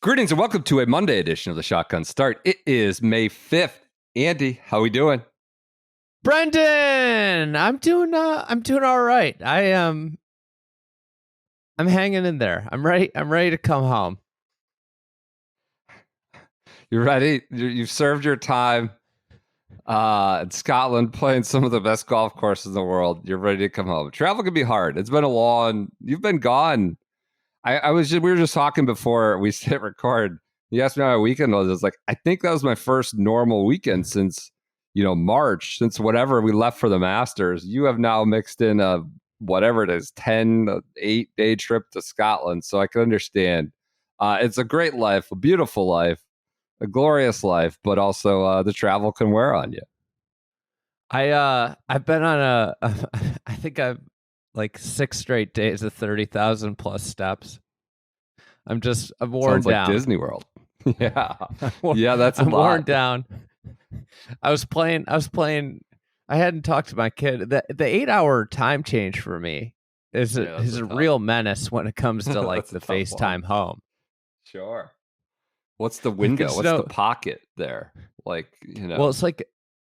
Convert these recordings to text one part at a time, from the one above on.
Greetings and welcome to a Monday edition of the Shotgun Start. It is May 5th. Andy, how we doing? Brendan, I'm doing all right. I'm hanging in there. I'm ready to come home. You're ready? You've served your time in Scotland playing some of the best golf courses in the world. You're ready to come home. Travel can be hard. It's been you've been gone. We were just talking before we hit record. You asked me how my weekend was. It's like, I think that was my first normal weekend since, March, since whatever we left for the Masters. You have now mixed in whatever it is, 8-day trip to Scotland. So I can understand. It's a great life, a beautiful life, a glorious life, but also the travel can wear on you. I've been on I think I've like 6 straight days of 30,000 plus steps. I'm worn Sounds down. Like Disney World. Yeah. Yeah, that's I'm a lot. worn down. I was playing. I hadn't talked to my kid. The 8-hour time change for me is a real menace when it comes to like the FaceTime home. Sure. What's the window? What's the pocket there? Like, Well, it's like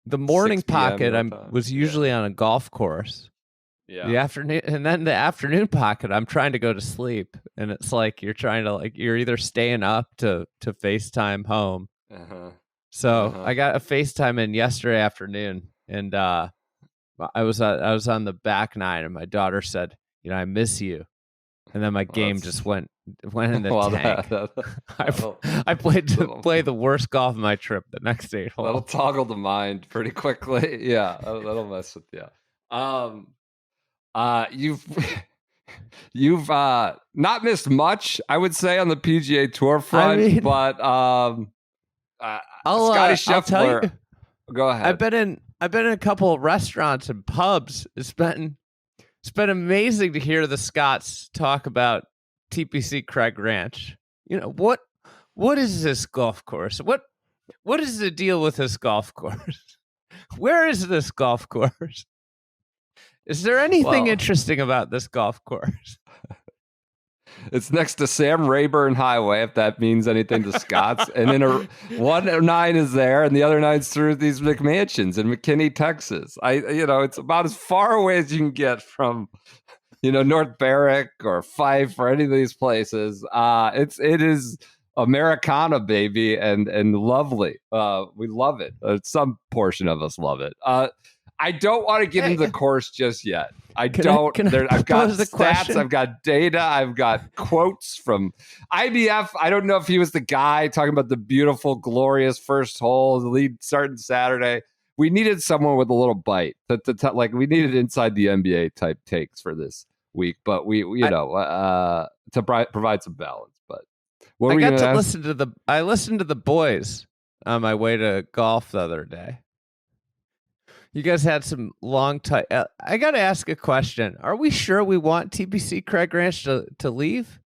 the morning pocket was usually on a golf course. Yeah. The afternoon, and then the afternoon pocket, I'm trying to go to sleep, and it's like you're either staying up to FaceTime home. So I got a FaceTime in yesterday afternoon, and I was on the back nine, and my daughter said, "I miss you," and then my game just went in the tank. I played the worst golf of my trip the next 8 holes. That'll toggle the mind pretty quickly. Yeah, that'll mess with you. You've not missed much, I would say, on the PGA Tour front, but Scottie Scheffler. Go ahead. I've been in a couple of restaurants and pubs. It's been amazing to hear the Scots talk about TPC Craig Ranch. What is this golf course? What is the deal with this golf course? Where is this golf course? Is there anything interesting about this golf course? It's next to Sam Rayburn Highway, if that means anything to Scots. And then one 9 is there, and the other 9's through these McMansions in McKinney, Texas. It's about as far away as you can get from, North Berwick or Fife or any of these places. It is Americana, baby, and lovely. We love it. Some portion of us love it. I don't want to get into the course just yet. I've got stats, I've got data, I've got quotes from IBF. I don't know if he was the guy talking about the beautiful, glorious first hole, the lead starting Saturday. We needed someone with a little bite. We needed inside the NBA type takes for this week, but to provide some balance. But I listened to the boys on my way to golf the other day. You guys had some long time. I got to ask a question. Are we sure we want TPC Craig Ranch to leave?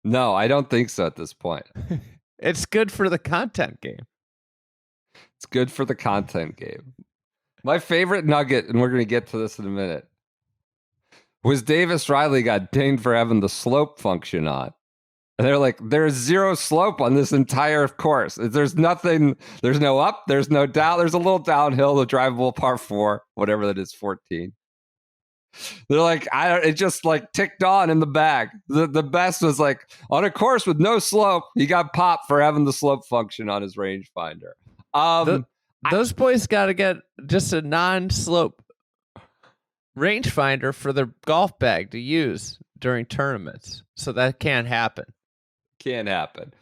No, I don't think so at this point. It's good for the content game. It's good for the content game. My favorite nugget, and we're going to get to this in a minute, was Davis Riley got dinged for having the slope function on. And they're like, there's zero slope on this entire course. There's nothing. There's no up. There's no down. There's a little downhill, the drivable par 4, whatever that is, 14. They're like, it just like ticked on in the bag. The best was like, on a course with no slope, he got popped for having the slope function on his rangefinder. Those boys got to get just a non-slope rangefinder for their golf bag to use during tournaments. So that can't happen. Can't happen.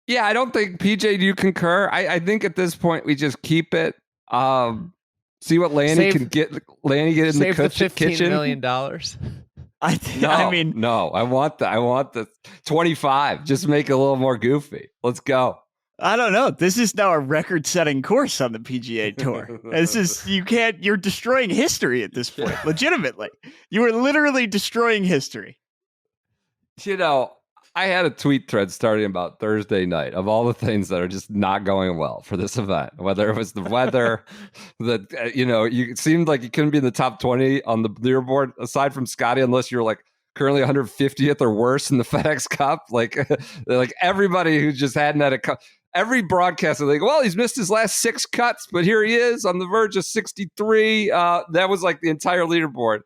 Yeah, I don't think, PJ, do you concur? I think at this point we just keep it. See what Lanny can get. Lanny get in the kitchen. $15 million. No, I want the 25. Just make it a little more goofy. Let's go. I don't know. This is now a record-setting course on the PGA Tour. You're destroying history at this point. Legitimately. You are literally destroying history. I had a tweet thread starting about Thursday night of all the things that are just not going well for this event, whether it was the weather, it seemed like you couldn't be in the top 20 on the leaderboard aside from Scottie, unless you're like currently 150th or worse in the FedEx Cup. Like everybody who just hadn't had a cup. Every broadcaster, like, well, he's missed his last 6 cuts, but here he is on the verge of 63. That was like the entire leaderboard.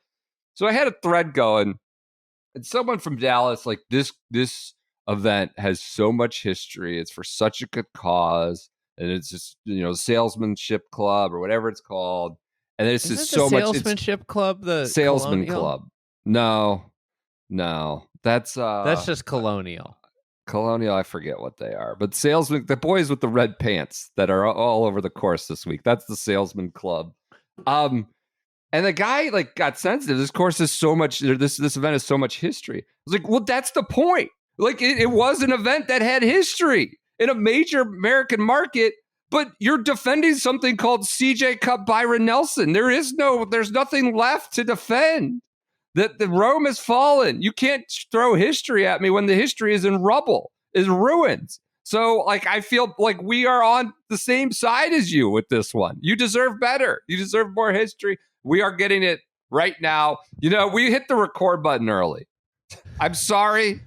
So I had a thread going, and someone from Dallas, like, this event has so much history. It's for such a good cause, and it's just, salesmanship club or whatever it's called. And it's just so much. Salesmanship club, the salesman Colonial? club. No, that's just Colonial. Colonial, I forget what they are, but salesman, the boys with the red pants that are all over the course this week. That's the salesman club. And the guy like got sensitive. This course is so much. This event has so much history. I was like, well, that's the point. Like it was an event that had history in a major American market, but you're defending something called CJ Cup Byron Nelson. There's nothing left to defend. The Rome has fallen. You can't throw history at me when the history is in rubble, is ruins. So, like, I feel like we are on the same side as you with this one. You deserve better. You deserve more history. We are getting it right now. We hit the record button early. I'm sorry.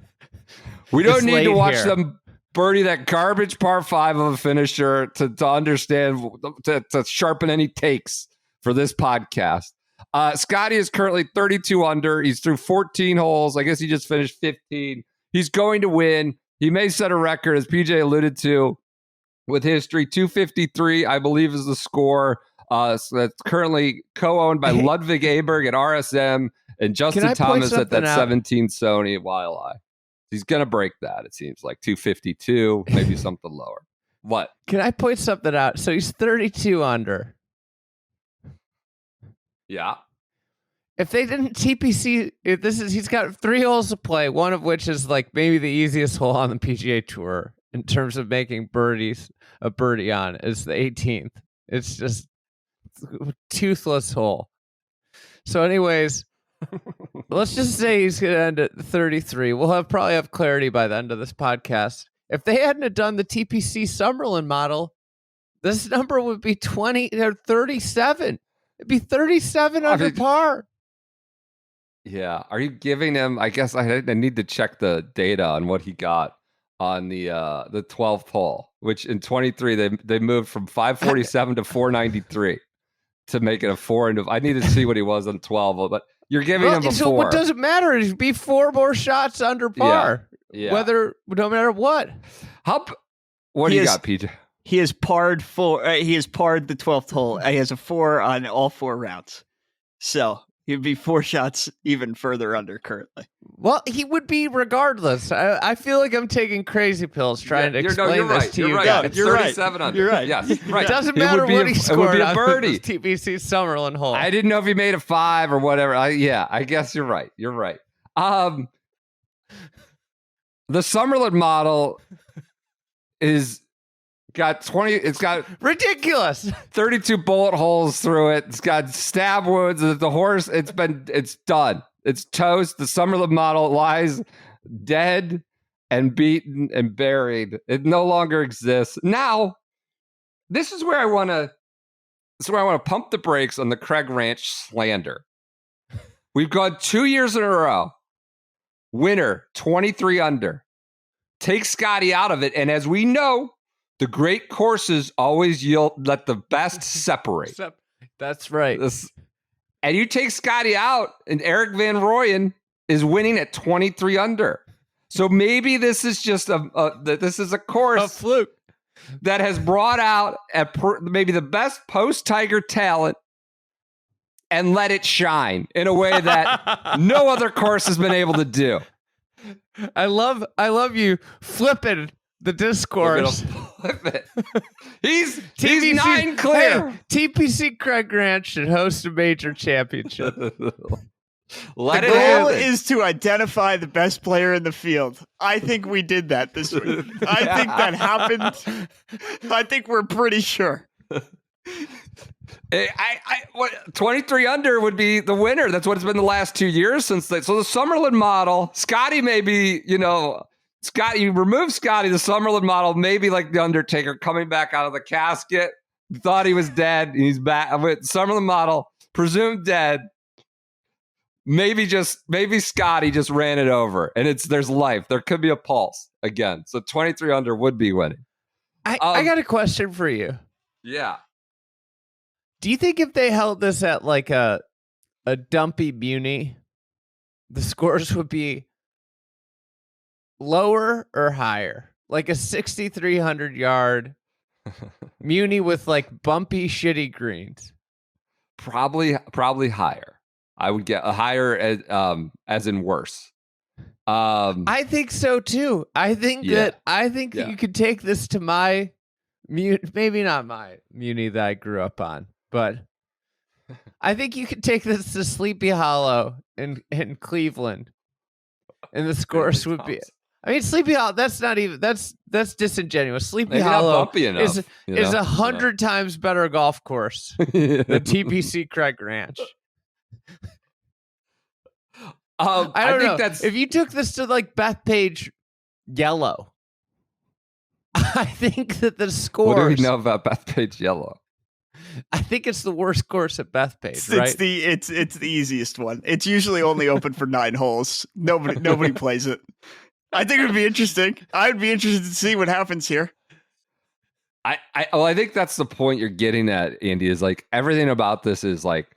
We don't need to watch them birdie that garbage par 5 of a finisher to understand, to sharpen any takes for this podcast. Scottie is currently 32 under. He's through 14 holes. I guess he just finished 15. He's going to win. He may set a record, as PJ alluded to, with history. 253, I believe, is the score. So that's currently co-owned by Ludwig Aberg at RSM and Justin Thomas at that 17 Sony Wildeye. He's going to break that, it seems like. 252, maybe something lower. What? Can I point something out? So he's 32 under. Yeah. If they didn't TPC, he's got 3 holes to play, one of which is like maybe the easiest hole on the PGA Tour in terms of making a birdie on, is the 18th. It's just a toothless hole. So anyways, let's just say he's going to end at 33. We'll probably have clarity by the end of this podcast. If they hadn't have done the TPC Summerlin model, this number would be 20 or 37. It'd be 37 under par. Yeah. Are you giving him? I guess I need to check the data on what he got on the 12th hole, which in 23 they moved from 547 to 493 to make it a 4. I need to see what he was on 12, but you're giving him a 4. So what does it matter? It'd be 4 more shots under par. Yeah. No matter what. What do you got, PJ? He has parred the 12th hole. He has a 4 on all 4 rounds. So he'd be 4 shots even further under currently. Well, he would be regardless. I feel like I'm taking crazy pills trying to explain this to you. You're right. It's 37 under. You're right. Yes, right. It doesn't matter what he scored. It would be a birdie. TPC Summerlin hole. I didn't know if he made a 5 or whatever. I guess you're right. You're right. The Summerlin model is got 20. It's got ridiculous 32 bullet holes through it. It's got stab wounds. The horse. It's done. It's toast. The Summerlin model lies dead and beaten and buried. It no longer exists. Now, this is where I want to pump the brakes on the Craig Ranch slander. We've gone 2 years in a row. Winner 23 under. Take Scottie out of it, and as we know, the great courses always let the best separate. That's right. And you take Scottie out, and Eric Van Rooyen is winning at 23 under. So maybe this is just a course, a fluke, that has brought out maybe the best post-Tiger talent and let it shine in a way that no other course has been able to do. I love you flipping the discourse. Flip it. He's 9 clear. Hey, TPC Craig Ranch should host a major championship. The goal is to identify the best player in the field. I think we did that this week. I think that happened. I think we're pretty sure. 23 under would be the winner. That's what it's been the last 2 years since so the Summerlin model, Scottie may be, Scottie, you remove Scottie, the Summerlin model, maybe like the Undertaker coming back out of the casket, thought he was dead, and he's back. Summerlin model, presumed dead. maybe Scottie just ran it over, and there's life. There could be a pulse again. So 23 under would be winning. I got a question for you. Yeah. Do you think if they held this at like a dumpy Muni, the scores would be lower or higher? Like a 6,300 yard Muni with like bumpy, shitty greens. Probably higher. I would get a higher as in worse. I think so too. I think that you could take this to my maybe not my Muni that I grew up on, but I think you could take this to Sleepy Hollow in Cleveland, and the scores would be. I mean, Sleepy Hollow. That's not even. That's disingenuous. Sleepy Hollow is 100 times better golf course than TPC Craig Ranch. I don't know. If you took this to like Bethpage Yellow, I think that the scores. What do we know about Bethpage Yellow? I think it's the worst course at Bethpage, right? It's the easiest one. It's usually only open for 9 holes. Nobody plays it. I think it would be interesting. I'd be interested to see what happens here. I think that's the point you're getting at, Andy, is like everything about this is like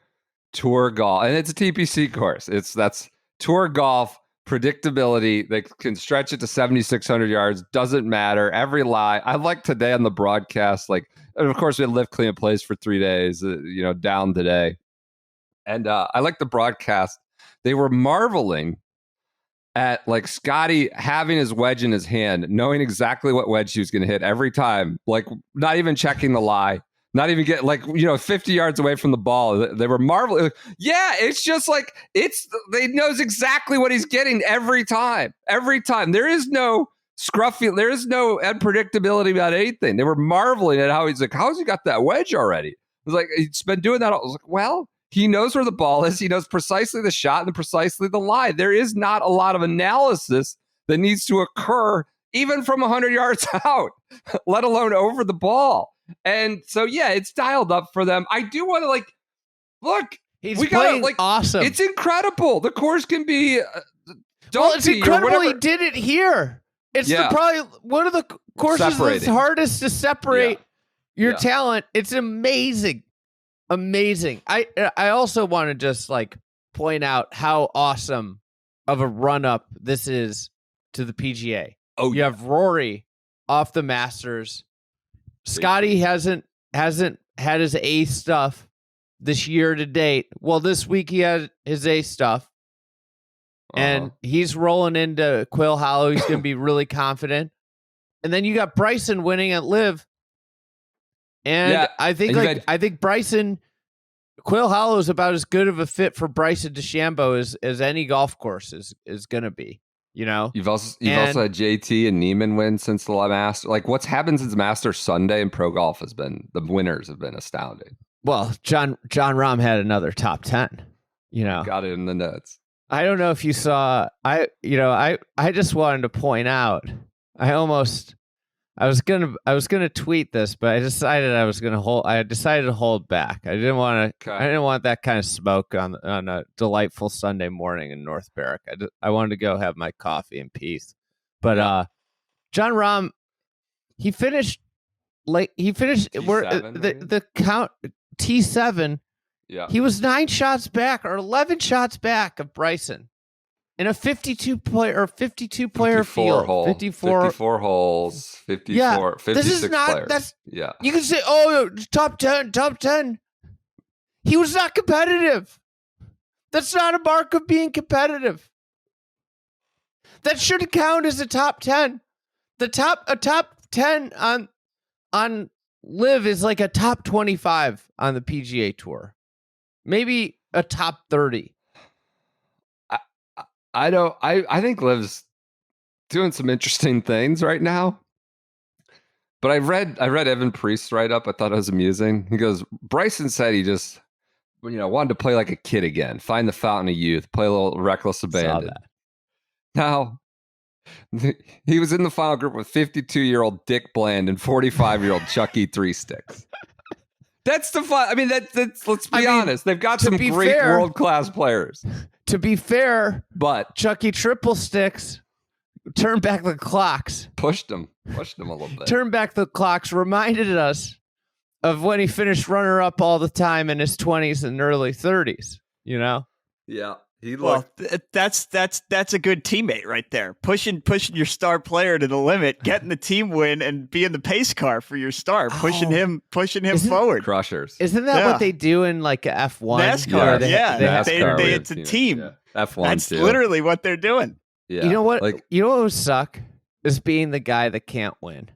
tour golf, and it's a TPC course. That's tour golf predictability. They can stretch it to 7,600 yards. Doesn't matter. Every lie. I like today on the broadcast, like, and of course we had LIV Clean Plays for 3 days, down today. And I like the broadcast. They were marveling at like Scottie having his wedge in his hand, knowing exactly what wedge he was going to hit every time, like not even checking the lie, not even get 50 yards away from the ball. They were marveling. Like, yeah, it's just like they knows exactly what he's getting every time. Every time. There is no scruffy, there is no unpredictability about anything. They were marveling at how he's like, how's he got that wedge already? It was like, he's been doing that. I was like, well, he knows where the ball is. He knows precisely the shot and precisely the lie. There is not a lot of analysis that needs to occur even from 100 yards out, let alone over the ball. And so, yeah, it's dialed up for them. I do want to look. He's playing awesome. It's incredible. The course can be it's incredible he did it here. It's probably one of the courses that's hardest to separate your talent. It's amazing. Amazing. I also want to just point out how awesome of a run up this is to the PGA. Oh, you have Rory off the Masters. Scottie hasn't had his A stuff this year to date. Well, this week he had his A stuff. And he's rolling into Quail Hollow. He's going to be really confident. And then you got Bryson winning at LIV. And I think Bryson, Quail Hollow is about as good of a fit for Bryson DeChambeau as any golf course is going to be. You've also had JT and Neiman win since the Master. Like, what's happened since Master Sunday in pro golf the winners have been astounding. Well, Jon Rahm had another top 10. Got it in the notes. I don't know if you saw. I just wanted to point out. I was gonna tweet this, but I decided I decided to hold back. I didn't want to. I didn't want that kind of smoke on a delightful Sunday morning in North Berwick. I wanted to go have my coffee in peace. But Jon Rahm, he finished late. He finished the count T7. Yeah, he was 9 shots back or 11 shots back of Bryson. In a 52 player field, hole, 54 holes, 54, 56 this is not, players. You can say, top 10. He was not competitive. That's not a mark of being competitive. That shouldn't count as a top 10. A top 10 on LIV is like a top 25 on the PGA Tour. Maybe a top 30. I think LIV's doing some interesting things right now. But I read Evan Priest's write-up. I thought it was amusing. He goes, Bryson said he just wanted to play like a kid again, find the fountain of youth, play a little reckless abandon. Now, he was in the final group with 52-year-old Dick Bland and 45-year-old Chucky Three Sticks. That's the fun. I mean, that's let's be honest. They've got some great world-class players. To be fair, but Chucky Triple Sticks turned back the clocks. Pushed them a little bit. Turned back the clocks, reminded us of when he finished runner-up all the time in his 20s and early 30s, you know? Yeah. That's a good teammate right there. Pushing your star player to the limit, getting the team win, and being the pace car for your star, pushing him forward. Crushers. Isn't that what they do in like F1? NASCAR, NASCAR, it's a team. Yeah. F1 That's too. literally what they're doing. Yeah. You know what? You know what would suck is being the guy that can't win.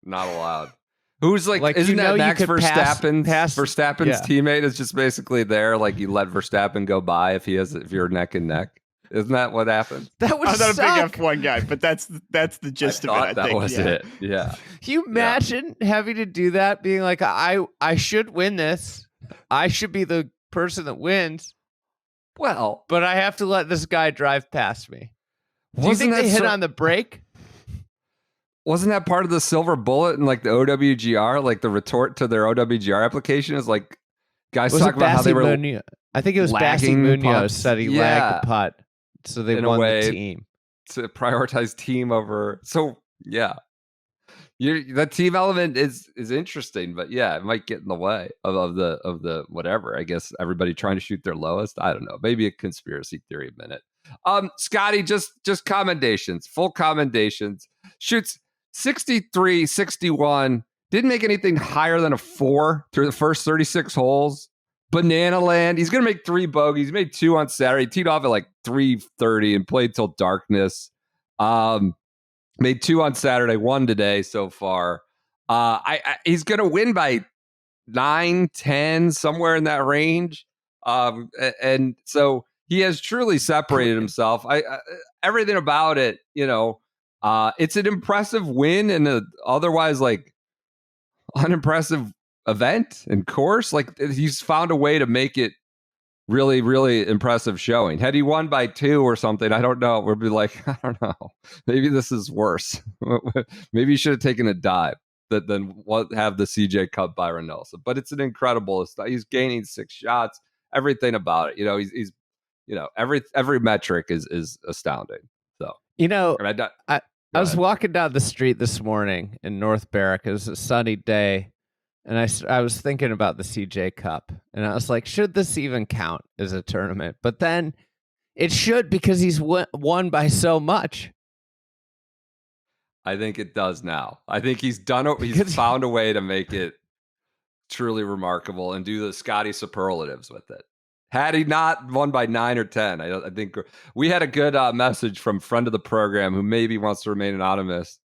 Not allowed. Who's like isn't you know, that Max Verstappen's Verstappen's teammate is just basically there, like you let Verstappen go by if you're neck and neck. Isn't that what happened? That would I'm not suck. a big F1 guy, but that's the gist of it. I that think was it. Yeah. Can you imagine having to do that? Being like, I should win this. I should be the person that wins. Well, but I have to let this guy drive past me. Do you think they hit on the brake? Wasn't that part of the silver bullet in like the OWGR? Like the retort to their OWGR application is like guys talking about how they were I think it was Bassi Munoz said he lagged the putt. So they won the team. To prioritize team over. So yeah. That team element is interesting, but yeah, it might get in the way of the whatever. I guess everybody trying to shoot their lowest. I don't know. Maybe a conspiracy theory minute. Scottie, just commendations, full commendations. Shoots 63, 61. Didn't make anything higher than a 4 through the first 36 holes. Banana land. He's gonna make 3 bogeys. He made 2 on Saturday. He teed off at like 3:30 and played till darkness. Made 2 on Saturday, 1 today so far. He's going to win by 9, 10, somewhere in that range. And so he has truly separated himself. Everything about it, you know, it's an impressive win in a otherwise like unimpressive event and course. Like he's found a way to make it really, really impressive showing. Had he won by 2 or something, I don't know. We'd be like, I don't know. Maybe this is worse. Maybe you should have taken a dive than have the CJ Cup Byron Nelson. But it's an incredible. He's gaining 6 shots. Everything about it. You know, he's you know, every metric is astounding. So you know, I was walking down the street this morning in North Barrack. It was a sunny day. And I was thinking about the CJ Cup, and I was like, should this even count as a tournament? But then it should because he's won by so much. I think it does now. I think he's found a way to make it truly remarkable and do the Scottie superlatives with it. Had he not won by 9 or 10, I think we had a good message from friend of the program who maybe wants to remain anonymous.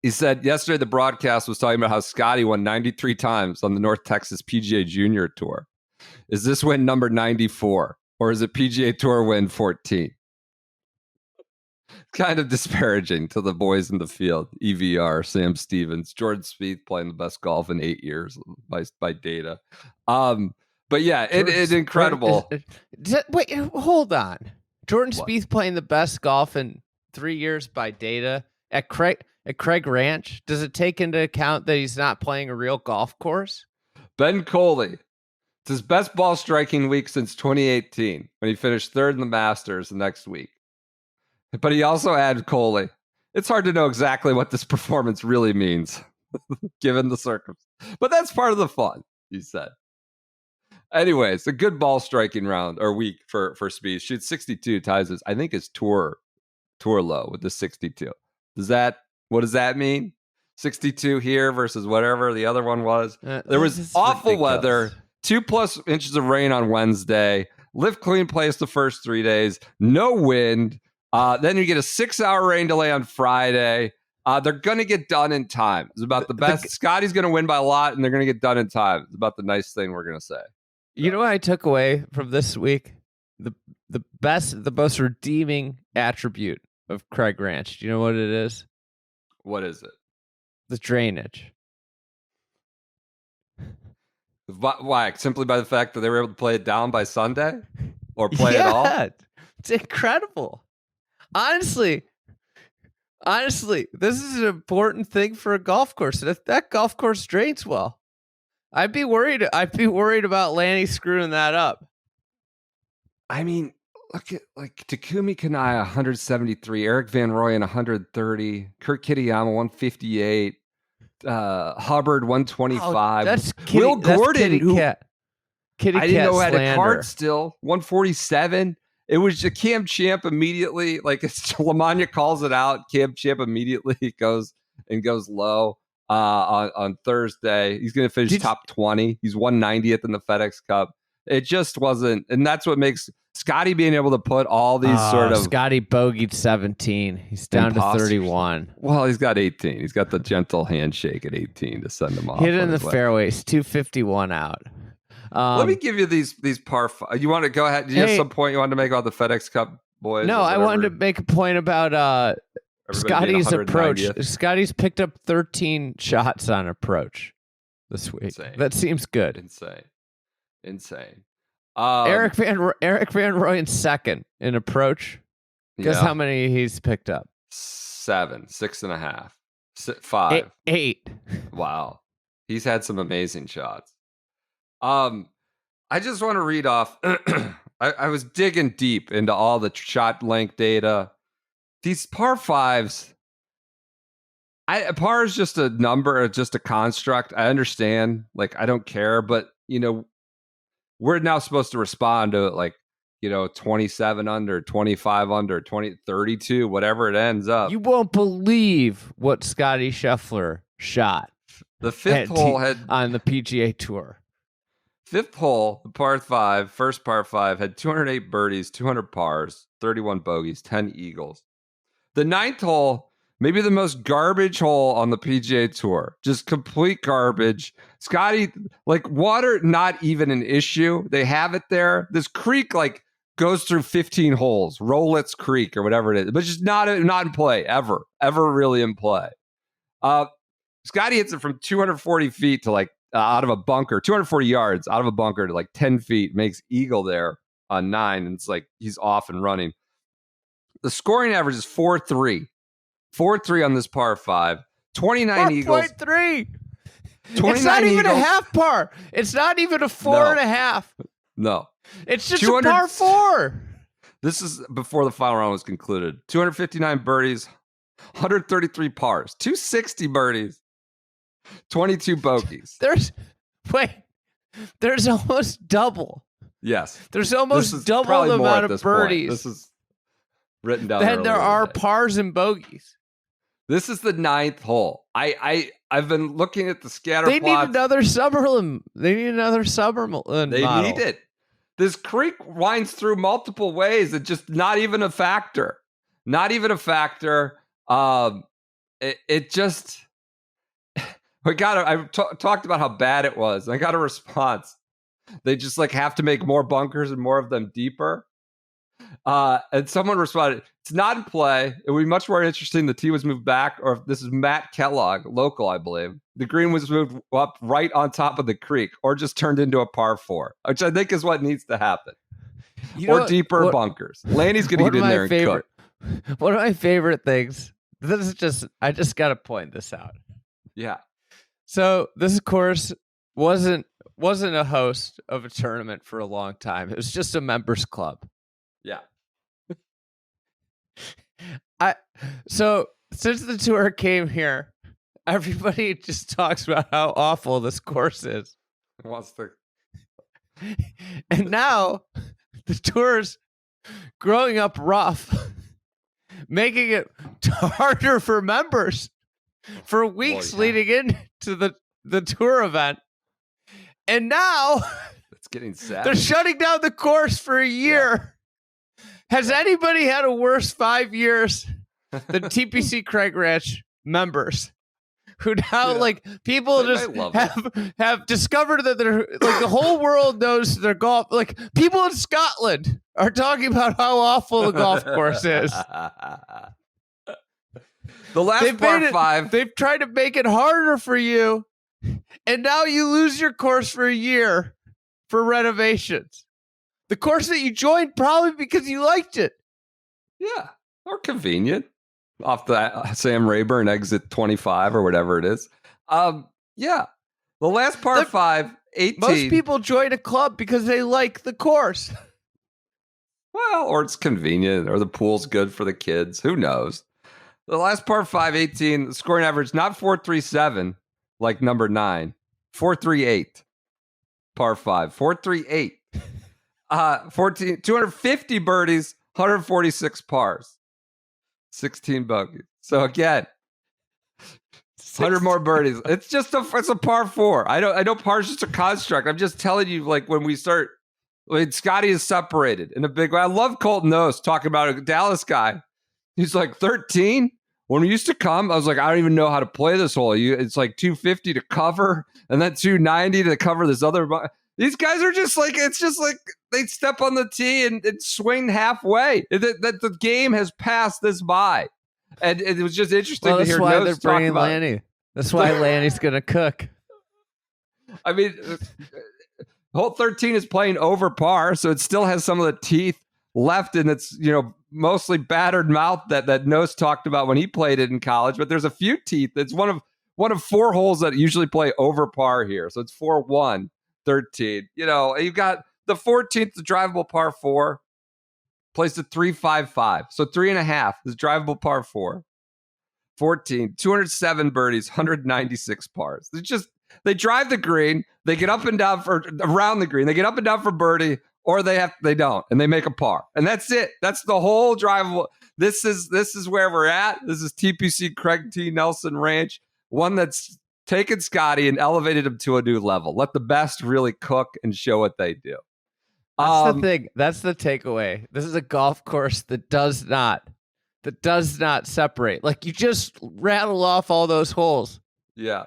He said yesterday the broadcast was talking about how Scottie won 93 times on the North Texas PGA Junior Tour. Is this win number 94 or is it PGA Tour win 14? Kind of disparaging to the boys in the field. EVR, Sam Stevens, Jordan Spieth playing the best golf in 8 years by data. But yeah, it's incredible. Wait, hold on. Jordan Spieth playing the best golf in 3 years by data at Craig Ranch. Does it take into account that he's not playing a real golf course? Ben Coley. It's his best ball striking week since 2018 when he finished 3rd in the Masters the next week. But he also added Coley. It's hard to know exactly what this performance really means, given the circumstances. But that's part of the fun, he said. Anyways, a good ball striking round or week for Spieth. Shoots 62, ties his, I think his tour low with the 62. What does that mean? 62 here versus whatever the other one was. There was awful weather, 2+ inches of rain on Wednesday. LIV clean place the first 3 days. No wind. Then you get a 6-hour rain delay on Friday. They're going to get done in time. It's about the best. Scottie's going to win by a lot, and they're going to get done in time. It's about the nice thing we're going to say. You know what I took away from this week? The most redeeming attribute of Craig Ranch. Do you know what it is? What is it? The drainage. Why? Simply by the fact that they were able to play it down by Sunday? Or play it all? It's incredible. Honestly, this is an important thing for a golf course. And if that golf course drains well, I'd be worried about Lanny screwing that up. I mean, look at like Takumi Kanaya 173, Eric Van Rooyen 130, Kurt Kitayama 158, Hubbard 125. That's Will Gordon, who Kitty I didn't know had slander. a card still, 147. It was a Cam Champ immediately, like it's Lamagna calls it out. Cam Champ immediately goes low on Thursday. He's going to finish top 20. He's 190th in the FedEx Cup. It just wasn't, and that's what makes Scottie being able to put all these sort of. Scottie bogeyed 17. He's down to 31. Well, he's got 18. He's got the gentle handshake at 18 to send him off. Hit in the fairways, 251 out. Let me give you these par. You want to go ahead? Do you have some point you wanted to make about the FedEx Cup boys? No, I wanted to make a point about Scottie's approach. Scottie's picked up 13 shots on approach this week. Insane. That seems good. Insane. Eric Van Rooyen second in approach. Guess how many he's picked up? 7, 6.5, 5, 8. Wow, he's had some amazing shots. I just want to read off. I was digging deep into all the shot length data. These par fives. Par is just a number, just a construct. I understand. Like, I don't care, but we're now supposed to respond to it like, 27 under, 25 under, 32, whatever it ends up. You won't believe what Scottie Scheffler shot. The fifth hole had on the PGA Tour. Fifth hole, the par 5, first par 5, had 208 birdies, 200 pars, 31 bogeys, 10 eagles. The ninth hole, maybe the most garbage hole on the PGA Tour. Just complete garbage. Scottie, like, water, not even an issue. They have it there. This creek, like, goes through 15 holes. Rowlitz Creek or whatever it is. But just not in play, ever. Ever really in play. Scottie hits it from 240 feet to, like, out of a bunker, 240 yards out of a bunker to like 10 feet, makes eagle there on 9. And it's like he's off and running. The scoring average is 4.3. 4.3 on this par 5. 29 eagles. 4.3. It's not even a half par. It's not even a 4.5. No. It's just a par 4. This is before the final round was concluded. 259 birdies, 133 pars, 260 birdies. 22 bogeys. There's almost double. Yes. There's almost double the amount of birdies. This is written down. Then there are pars and bogeys. This is the 9th hole. I've been looking at the scatter plots. They need another Summerlin. They need it. This creek winds through multiple ways. It's just not even a factor. It just. I talked about how bad it was. I got a response. They just like have to make more bunkers and more of them deeper. And someone responded, it's not in play. It would be much more interesting the tee was moved back, or if this is Matt Kellogg, local, I believe. The green was moved up right on top of the creek, or just turned into a par 4, which I think is what needs to happen. Deeper bunkers. Lanny's going to get in there and cook. One of my favorite things, I just got to point this out. Yeah. So this course wasn't a host of a tournament for a long time. It was just a members club. Yeah. So since the tour came here, everybody just talks about how awful this course is. And now the tour's growing up rough, making it harder for members for weeks leading into the tour event. And now it's getting sad. They're shutting down the course for a year. Yeah. Has anybody had a worse 5 years than TPC Craig Ranch members? Who now people just have discovered that they're like the whole world knows their golf. Like people in Scotland are talking about how awful the golf course is. The last par 5. They've tried to make it harder for you, and now you lose your course for a year for renovations. The course that you joined probably because you liked it. Yeah, or convenient. Off the Sam Rayburn exit 25 or whatever it is. Yeah. The last par 5, 18. Most people join a club because they like the course. Well, or it's convenient, or the pool's good for the kids. Who knows? The last par 5, 18, the scoring average, not 437 like number 9, 438. Par 5, 438. 250 birdies, 146 pars, 16 bogeys. So again, 100 more birdies. It's a par 4. I know par's just a construct. I'm just telling you, like when we start, Scottie is separated in a big way. I love Colton Oast talking about a Dallas guy. He's like 13. When we used to come, I was like, I don't even know how to play this hole. It's like 250 to cover, and then 290 to cover this other. These guys are just like, it's just like they step on the tee and swing halfway. That the game has passed this by. And it was just interesting to hear Nose talk about Lanny. That's why Lanny's going to cook. I mean, hole 13 is playing over par, so it still has some of the teeth left in its, mostly battered mouth that Nose talked about when he played it in college. But there's a few teeth. It's one of 4 holes that usually play over par here. So it's 4-1, 13. You've got the 14th, the drivable par 4. Plays to 355. So 3.5 is drivable par 4. 14, 207 birdies, 196 pars. They drive the green, they get up and down around the green, they get up and down for birdie, or they don't, and they make a par. And that's it. That's the whole drivable. This is where we're at. This is TPC Craig Nelson Ranch, one that's taken Scottie and elevated him to a new level. Let the best really cook and show what they do. That's the thing. That's the takeaway. This is a golf course that does not separate. Like, you just rattle off all those holes. Yeah.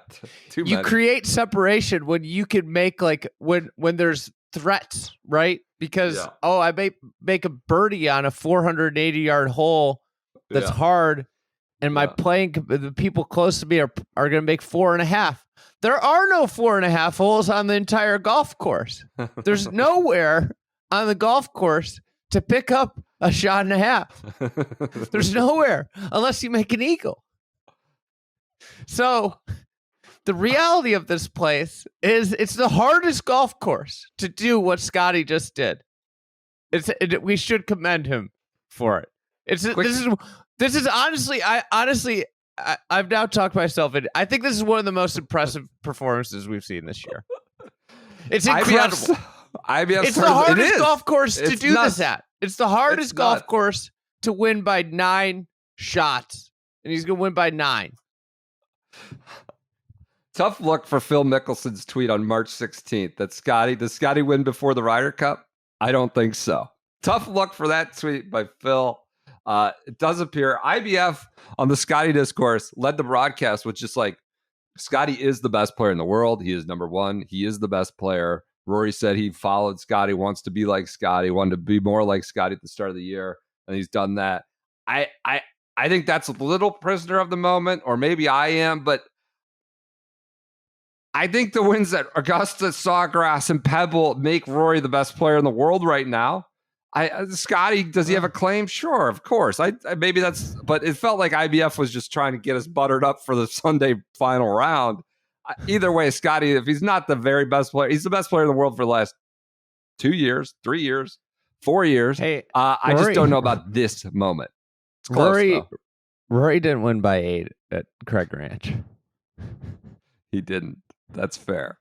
Too many. You create separation when you can make, like, when there's threats, right? Because, I may make a birdie on a 480-yard hole that's hard, and the people close to me are going to make 4.5. There are no 4.5 holes on the entire golf course. There's nowhere on the golf course to pick up a shot and a half. There's nowhere unless you make an eagle. So the reality of this place is it's the hardest golf course to do what Scottie just did. We should commend him for it. This is honestly, I've now talked myself into. I think this is one of the most impressive performances we've seen this year. It's incredible. It's the hardest golf course to do this at. It's the hardest golf course to win by 9 shots, and he's going to win by 9. Tough look for Phil Mickelson's tweet on March 16th that does Scottie win before the Ryder Cup? I don't think so. Tough look for that tweet by Phil. It does appear IBF on the Scottie discourse led the broadcast with just like, Scottie is the best player in the world. He is number 1. He is the best player. Rory said he followed Scottie, wants to be like Scottie, wanted to be more like Scottie at the start of the year, and he's done that. I think that's a little prisoner of the moment, or maybe I am, but I think the wins at Augusta, Sawgrass, and Pebble make Rory the best player in the world right now. Scottie, does he have a claim? Sure, of course. But it felt like IBF was just trying to get us buttered up for the Sunday final round. Either way, Scottie, if he's not the very best player, he's the best player in the world for the last 2 years, 3 years, 4 years. Hey, I just don't know about this moment. It's close, Rory didn't win by 8 at Craig Ranch. He didn't. That's fair.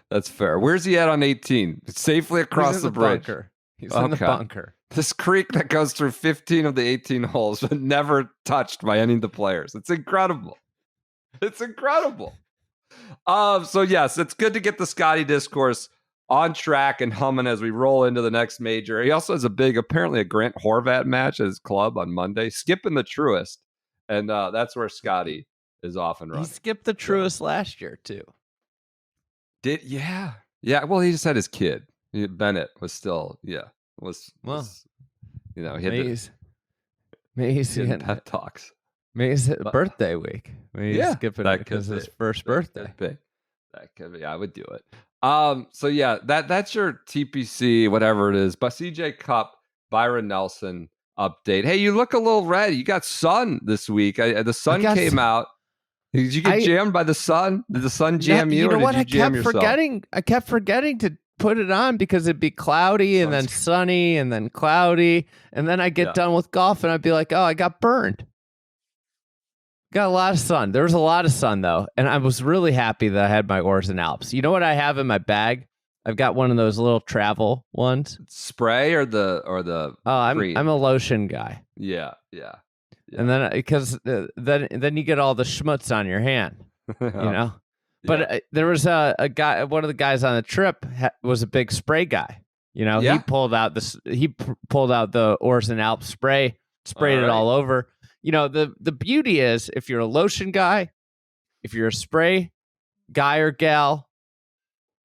Where's he at on 18? Safely across the bridge. Bunker. He's in the bunker. This creek that goes through 15 of the 18 holes, but never touched by any of the players. It's incredible. So yes, it's good to get the Scottie discourse on track and humming as we roll into the next major. He also has apparently a Grant Horvat match at his club on Monday, skipping the Truist, and that's where Scottie is off and running. He skipped the Truist last year too. Yeah. Well, he just had his kid. Bennett was still he had pep talks. Maybe it's birthday week. Maybe he's skipping it because his first birthday. That could be. I would do it. So yeah, that's your TPC, whatever it is. But CJ Cup, Byron Nelson update. Hey, you look a little red. You got sun this week. The sun came out. Did you get jammed by the sun? Did the sun jam you, You know or what? did you jam yourself? I kept forgetting to put it on because it'd be cloudy and then sunny and then cloudy. And then I get done with golf and I'd be like, oh, I got burned. Got a lot of sun. There was a lot of sun, though. And I was really happy that I had my Oars and Alps. You know what I have in my bag? I've got one of those little travel ones. Spray or the cream? I'm a lotion guy. Yeah. And then because then you get all the schmutz on your hand, you know. But there was a guy. One of the guys on the trip was a big spray guy. You know, he pulled out the Oars and Alps spray, sprayed it all over. You know, the beauty is if you're a lotion guy, if you're a spray guy or gal,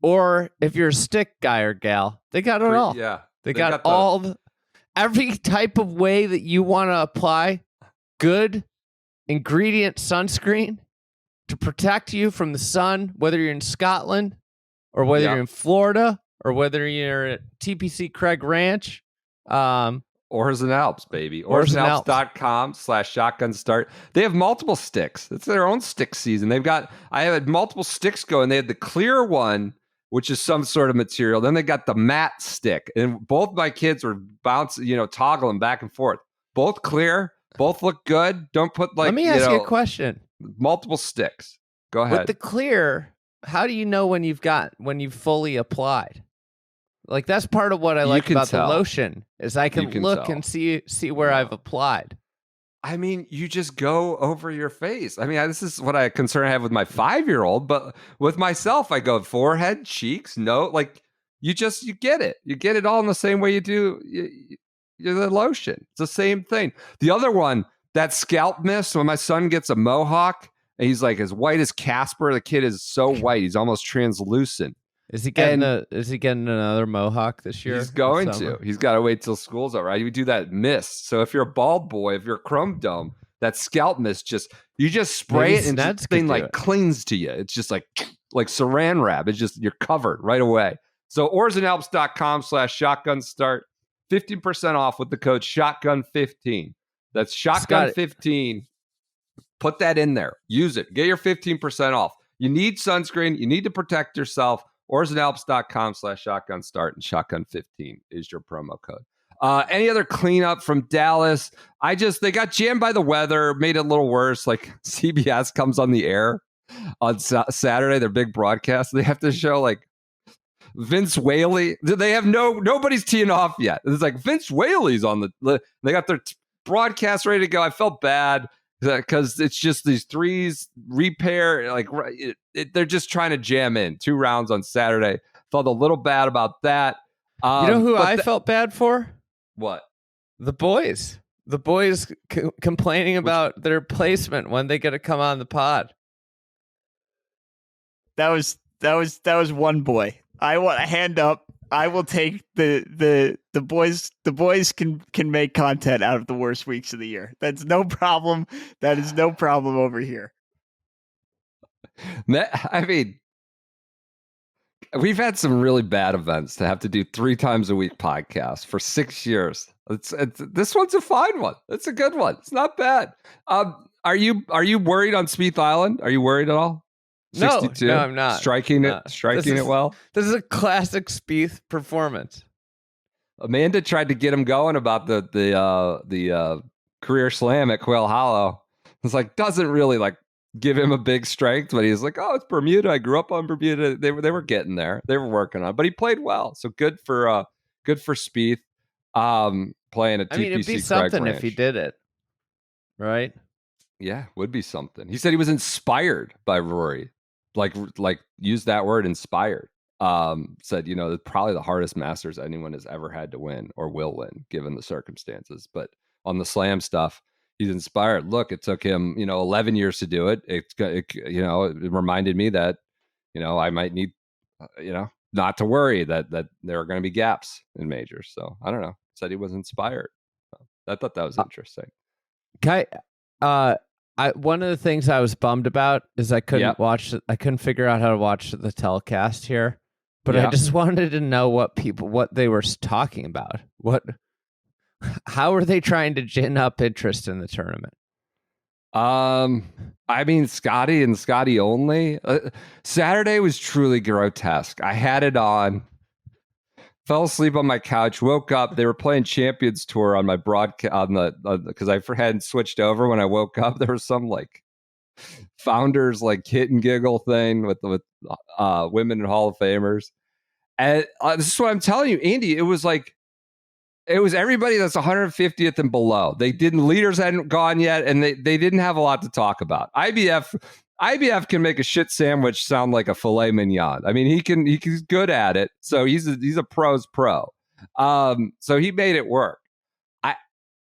or if you're a stick guy or gal, they got it all. Yeah, they got every type of way that you want to apply good ingredient sunscreen to protect you from the sun, whether you're in Scotland or whether you're in Florida or whether you're at TPC Craig Ranch. Oars and Alps, baby. OarsandAlps.com/shotgun start. They have multiple sticks. It's their own stick season. I have multiple sticks going. They had the clear one, which is some sort of material. Then they got the matte stick. And both my kids were toggling back and forth. Both clear. Both look good. Don't put Let me ask you a question. Multiple sticks. Go ahead. With the clear, how do you know when you've fully applied? Like that's part of what I like about the lotion is I can look and see where I've applied. I mean, you just go over your face. I mean, this is what I have with my 5-year-old, but with myself, I go forehead, cheeks, like you get it. You get it all in the same way you do the lotion. It's the same thing. The other one, that scalp mist, when my son gets a mohawk and he's like as white as Casper, the kid is so white, he's almost translucent. Is he getting another mohawk this year? He's going to. He's got to wait till school's over. You do that mist. So if you're a bald boy, if you're a chrome dome, that scalp mist you just spray it and that thing clings to you. It's just like saran wrap. It's just you're covered right away. So OarsandAlps.com/shotgun start. 15% off with the code shotgun15. That's shotgun15. Put that in there. Use it. Get your 15% off. You need sunscreen. You need to protect yourself. OarsandAlps.com/shotgun start and shotgun15 is your promo code. Any other cleanup from Dallas? They got jammed by the weather, made it a little worse. Like CBS comes on the air on Saturday, their big broadcast. They have to show like Vince Whaley. They have nobody's teeing off yet. It's like Vince Whaley's on they got their broadcast ready to go. I felt bad because it's just these threes repair. Like they're just trying to jam in 2 rounds on Saturday. Felt a little bad about that. You know who I felt bad for? What? The boys. The boys complaining about their placement when they get to come on the pod. That was one boy. I want a hand up. I will take the boys. The boys can make content out of the worst weeks of the year. That's no problem. That is no problem over here. I mean, we've had some really bad events to have to do 3 times a week podcasts for 6 years. This one's a fine one. It's a good one. It's not bad. Are you worried on Spieth Island? Are you worried at all? 62? No, I'm not. Striking it well. This is a classic Spieth performance. Amanda tried to get him going about the career slam at Quail Hollow. It's like doesn't really like give him a big strength, but he's like, oh, it's Bermuda. I grew up on Bermuda. They were getting there. They were working on it, but he played well. So good for Spieth. Playing a TPC. I mean, it'd be something if he did it, right? Yeah, would be something. He said he was inspired by Rory. Like use that word, inspired. Said, it's probably the hardest Masters anyone has ever had to win or will win, given the circumstances. But on the slam stuff, he's inspired. Look, it took him, 11 years to do it. It reminded me that, I might need, not to worry that there are going to be gaps in majors. So I don't know. Said he was inspired. So I thought that was interesting. One of the things I was bummed about is I couldn't figure out how to watch the telecast here, but I just wanted to know what they were talking about. How are they trying to gin up interest in the tournament? I mean, Scottie and Scottie only. Saturday was truly grotesque. I had it on, fell asleep on my couch, woke up. They were playing Champions Tour on my broadcast on the because I hadn't switched over when I woke up. There was some like founders like hit and giggle thing with women and Hall of Famers, and this is what I'm telling you, Andy. It was everybody that's 150th and below. Leaders hadn't gone yet, and they didn't have a lot to talk about. IBF can make a shit sandwich sound like a filet mignon. I mean, he's good at it. So he's a pro's pro. So he made it work.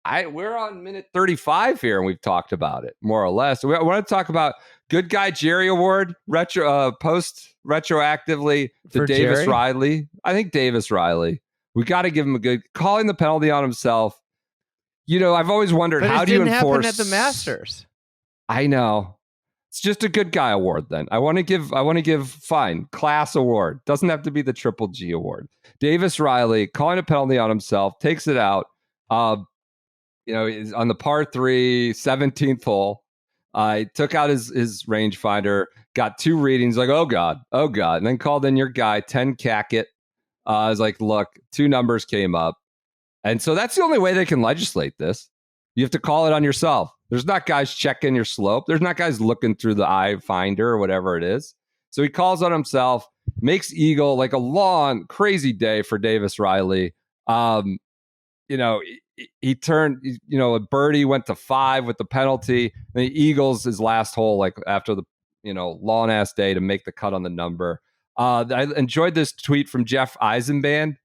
We're on minute 35 here, and we've talked about it more or less. I want to talk about Good Guy Jerry Award retroactively to Davis Jerry? Riley. I think Davis Riley. We got to give him a good calling the penalty on himself. I've always wondered, how do you enforce? Happen at the Masters. I know. It's just a good guy award. Then I want to give fine class award. Doesn't have to be the Triple G award. Davis Riley calling a penalty on himself, takes it out. Is on the par 3 17th hole. I took out his rangefinder, got 2 readings. Like, oh god, and then called in your guy 10 Cackett. I was like, look, 2 numbers came up. And so that's the only way they can legislate this. You have to call it on yourself. There's not guys checking your slope. There's not guys looking through the eye finder or whatever it is. So he calls on himself, makes eagle, like a long, crazy day for Davis Riley. He turned, a birdie, went to 5 with the penalty. And the Eagles, his last hole, like after the, long ass day to make the cut on the number. I enjoyed this tweet from Jeff Eisenband.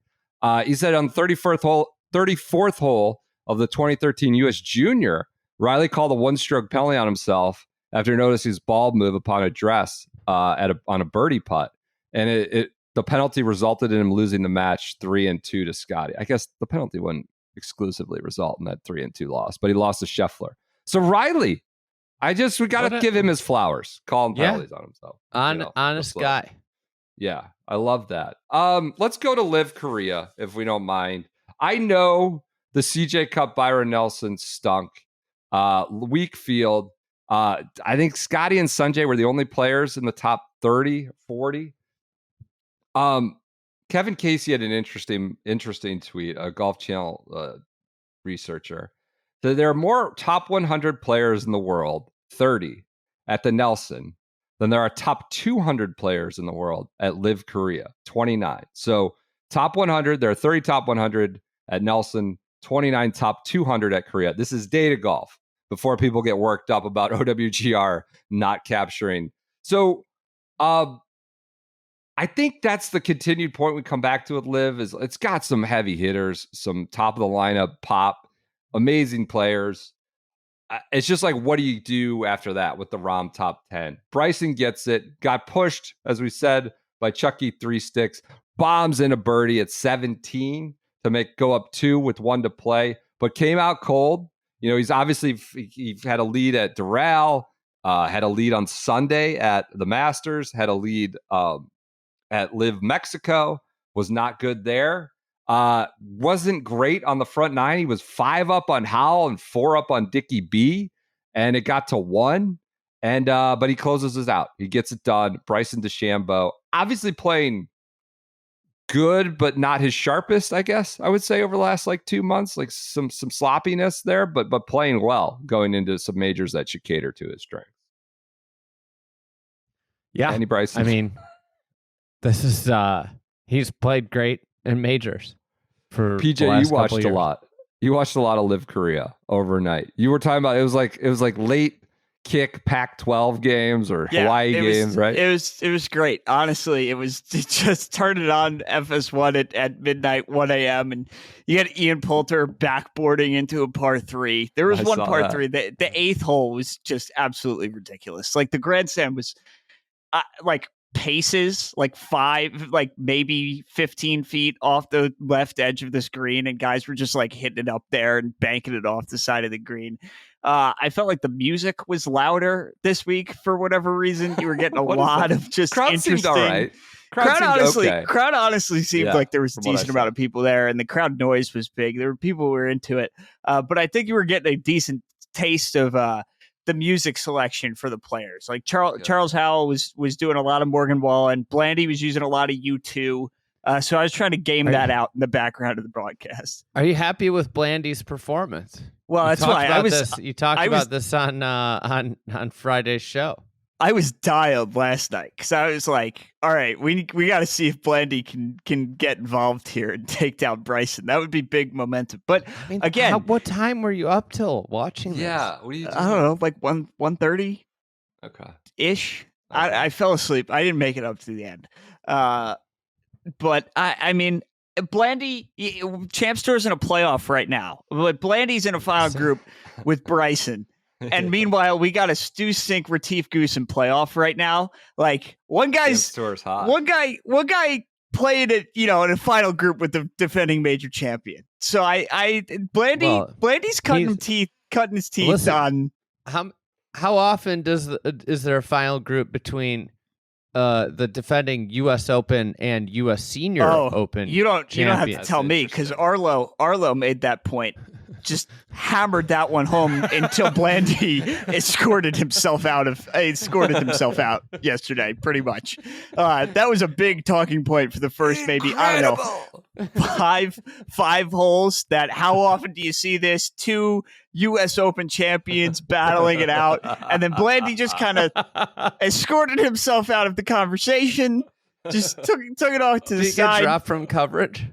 He said on the 34th hole of the 2013 U.S. Junior, Riley called a 1-stroke penalty on himself after noticing his ball move upon address on a birdie putt, and the penalty resulted in him losing the match 3-2 to Scottie. I guess the penalty wouldn't exclusively result in that 3-2 loss, but he lost to Scheffler. So Riley, we got to give him his flowers. Call him penalties on himself. Honest guy. Yeah, I love that. Let's go to LIV Korea, if we don't mind. I know the CJ Cup Byron Nelson stunk. Weak field. I think Scottie and Sanjay were the only players in the top 30, 40. Kevin Casey had an interesting tweet, a Golf Channel researcher. So there are more top 100 players in the world, 30, at the Nelson, than there are top 200 players in the world at LIV Korea, 29. So top 100, there are 30 top 100 at Nelson, 29 top 200 at Korea. This is data golf before people get worked up about OWGR not capturing. So I think that's the continued point we come back to with LIV is it's got some heavy hitters, some top of the lineup pop, amazing players. It's just like, what do you do after that with the Rahm top 10? Bryson gets it, got pushed, as we said, by Chucky 3 sticks, bombs in a birdie at 17 to go up 2 with 1 to play, but came out cold. He's obviously, he had a lead at Doral, had a lead on Sunday at the Masters, had a lead at LIV Mexico, was not good there. Wasn't great on the front 9. He was 5 up on Howell and 4 up on Dickie B, and it got to 1. And but he closes us out. He gets it done. Bryson DeChambeau, obviously playing good, but not his sharpest, I guess I would say, over the last 2 months. Like some sloppiness there, but playing well going into some majors that should cater to his strengths. Yeah, Andy Bryson. I mean, this is he's played great in majors for PJ. You watched a lot. You watched a lot of LIV Korea overnight. You were talking about it was like late kick Pac-12 games or Hawaii games, right? It was great. Honestly, it just turned it on FS1 at midnight, 1 a.m. and you had Ian Poulter backboarding into a par 3. There was one par 3. The 8th hole was just absolutely ridiculous. Like the grandstand was paces 5, maybe 15 feet off the left edge of this green, and guys were just hitting it up there and banking it off the side of the green. I felt like the music was louder this week for whatever reason. You were getting a lot of just crowd interesting. Seemed all right. Crowd honestly seemed like there was a decent amount of people there, and the crowd noise was big. There were people who were into it, but I think you were getting a decent taste of the music selection for the players. Like Charles Howell was doing a lot of Morgan Wallen. Blandy was using a lot of U2. So I was trying to game that out in the background of the broadcast. Are you happy with Blandy's performance? Well, that's why you talked about this on Friday's show. I was dialed last night because I was like, all right, we got to see if Blandy can get involved here and take down Bryson. That would be big momentum. But I mean, again, what time were you up till watching this? Yeah, what are you doing? I don't know, like 1:30 ish. Okay. I fell asleep. I didn't make it up to the end. But I mean, Blandy, Champs Tour's in a playoff right now, but Blandy's in a final group with Bryson. And meanwhile, we got a Stu Cink Retief Goosen playoff right now. Like one guy's hot. One guy played it, in a final group with the defending major champion. So Blandy's cutting his teeth on. How often is there a final group between the defending U.S. Open and U.S. Senior Open? You don't have to tell me because Arlo made that point. Just hammered that one home until Blandy escorted himself out yesterday, pretty much. That was a big talking point for the first maybe, I don't know, five holes. That how often do you see this? 2 U.S. Open champions battling it out. And then Blandy just kind of escorted himself out of the conversation, just took it off to the side. Did he get dropped from coverage?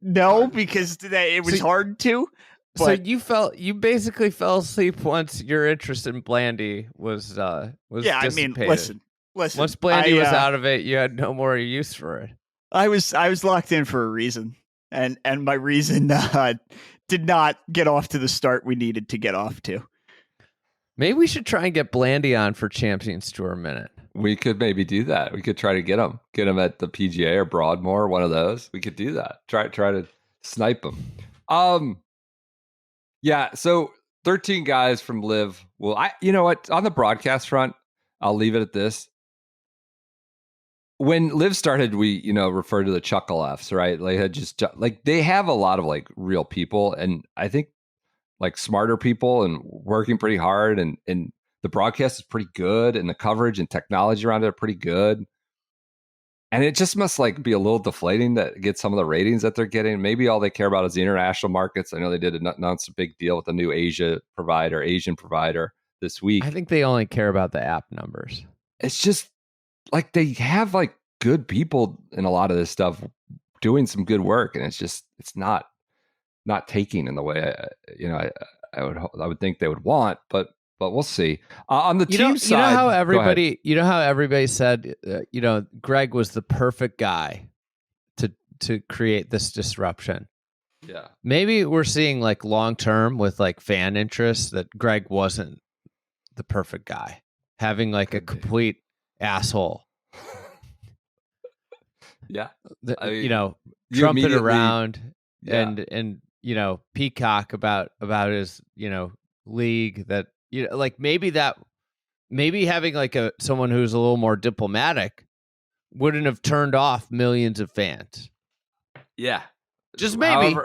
No, because today it was hard to. But So you basically fell asleep once your interest in Blandy was yeah. I mean, dissipated. listen. Once Blandy was out of it, you had no more use for it. I was locked in for a reason, and my reason did not get off to the start we needed to get off to. Maybe we should try and get Blandy on for Champions Tour Minute. We could maybe do that. We could try to get him at the PGA or Broadmoor, one of those. We could do that. Try to snipe him. Yeah. So 13 guys from LIV. Well, you know what? On the broadcast front, I'll leave it at this. When LIV started, we referred to the Chuckle Fs, right? They have a lot of like real people, and I think like smarter people and working pretty hard, and the broadcast is pretty good, and the coverage and technology around it are pretty good. And it just must like be a little deflating to get some of the ratings that they're getting. Maybe all they care about is the international markets. I know they did announce a big deal with the new Asian provider this week. I think they only care about the app numbers. It's just like they have like good people in a lot of this stuff doing some good work, and it's not taking in the way I would think they would want, but we'll see. On the team side, you know how everybody said, Greg was the perfect guy to create this disruption. Yeah, maybe we're seeing like long term with like fan interest that Greg wasn't the perfect guy, having like a complete asshole. Yeah, trumpet around and peacock about his league that. Maybe having like someone who's a little more diplomatic wouldn't have turned off millions of fans. Yeah. Just maybe.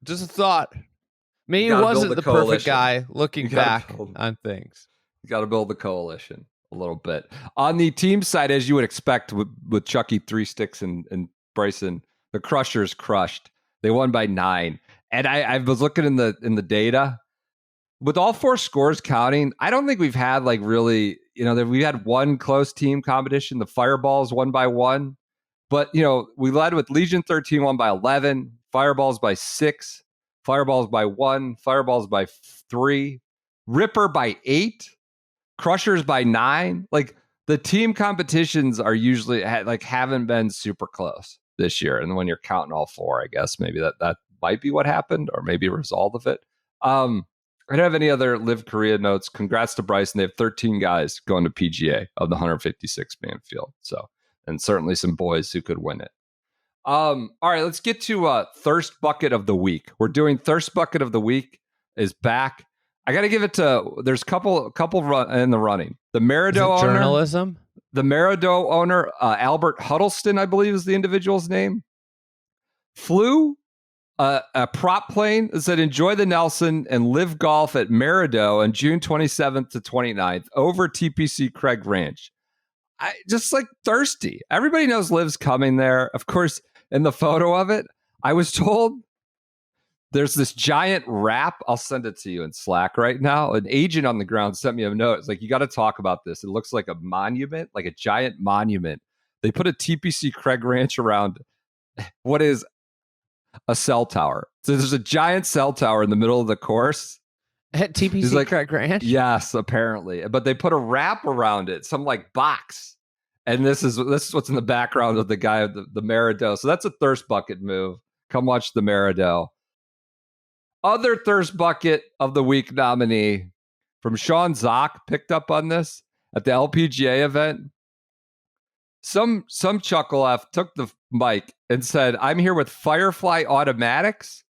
Just a thought. Maybe he wasn't the perfect guy looking back on things. You got to build the coalition a little bit. On the team side, as you would expect with Chucky 3 sticks and Bryson, the Crushers crushed. They won by 9. And I was looking in the data. With all 4 scores counting, I don't think we've had like really, we had one close team competition. The Fireballs won by 1, but we led with Legion 13 won by 11, Fireballs by 6, Fireballs by 1, Fireballs by 3, Ripper by 8, Crushers by 9. Like the team competitions are usually haven't been super close this year. And when you're counting all 4, I guess maybe that might be what happened, or maybe a result of it. I don't have any other LIV Korea notes. Congrats to Bryson. They have 13 guys going to PGA of the 156-man field. So, and certainly some boys who could win it. All right, let's get to Thirst Bucket of the Week. We're doing Thirst Bucket of the Week is back. I got to give it to, there's a couple in the running. The Merido owner. Journalism? The Merido owner, Albert Huddleston, I believe is the individual's name, flew a prop plane that said, enjoy the Nelson and live golf at Merido on June 27th to 29th over TPC Craig Ranch. I just like thirsty. Everybody knows Liv's coming there. Of course, in the photo of it, I was told there's this giant wrap. I'll send it to you in Slack right now. An agent on the ground sent me a note. It's like, you got to talk about this. It looks like a monument, like a giant monument. They put a TPC Craig Ranch around what is a cell tower. So there's a giant cell tower in the middle of the course. At TPC Craig Ranch? Yes, apparently. But they put a wrap around it, some like box. And this is what's in the background of the guy of the Merido. So that's a thirst bucket move. Come watch the Merido. Other thirst bucket of the week nominee from Sean Zock picked up on this at the LPGA event. Some chuckle F took the mic and said, I'm here with Firefly Automatics.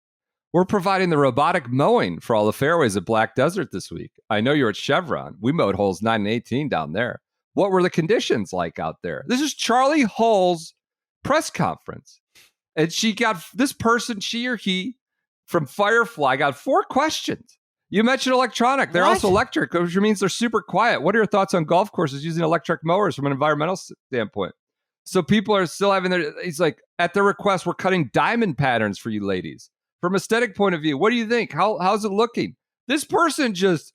We're providing the robotic mowing for all the fairways at Black Desert this week. I know you're at Chevron. We mowed holes 9 and 18 down there. What were the conditions like out there? This is Charlie Hull's press conference. And she or he from Firefly got 4 questions. You mentioned electronic. They're also electric, which means they're super quiet. What are your thoughts on golf courses using electric mowers from an environmental standpoint? So people are still having he's like, at their request, we're cutting diamond patterns for you ladies. From aesthetic point of view, what do you think? How's it looking? This person just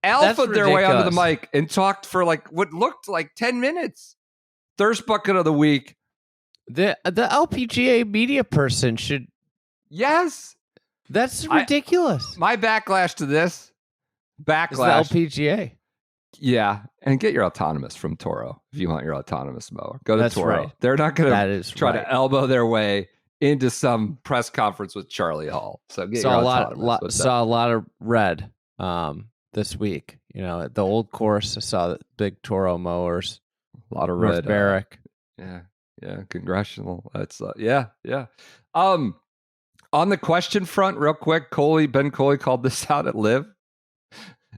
alphaed their way onto the mic and talked for like what looked like 10 minutes. Thirst bucket of the week. The LPGA media person should. Yes. That's ridiculous. My backlash to this. Is the LPGA. Yeah. And get your autonomous from Toro if you want your autonomous mower. Go to Toro. Right. They're not going to try to elbow their way into some press conference with Charlie Hull. So get saw a lot of red this week. You know, at the old course, I saw the big Toro mowers. A lot of North red. Barrack. Yeah. Congressional. That's yeah. On the question front, real quick, Ben Coley called this out at LIV.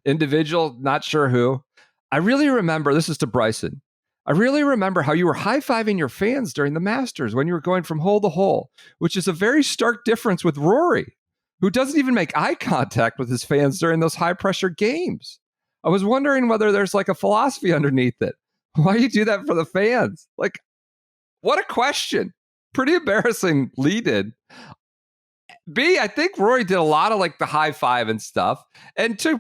Individual, not sure who. I really remember, this is to Bryson. I really remember how you were high-fiving your fans during the Masters when you were going from hole to hole, which is a very stark difference with Rory, who doesn't even make eye contact with his fans during those high-pressure games. I was wondering whether there's like a philosophy underneath it. Why you do that for the fans? Like, what a question. Pretty embarrassing lead-in. B, I think Rory did a lot of like the high five and stuff. And to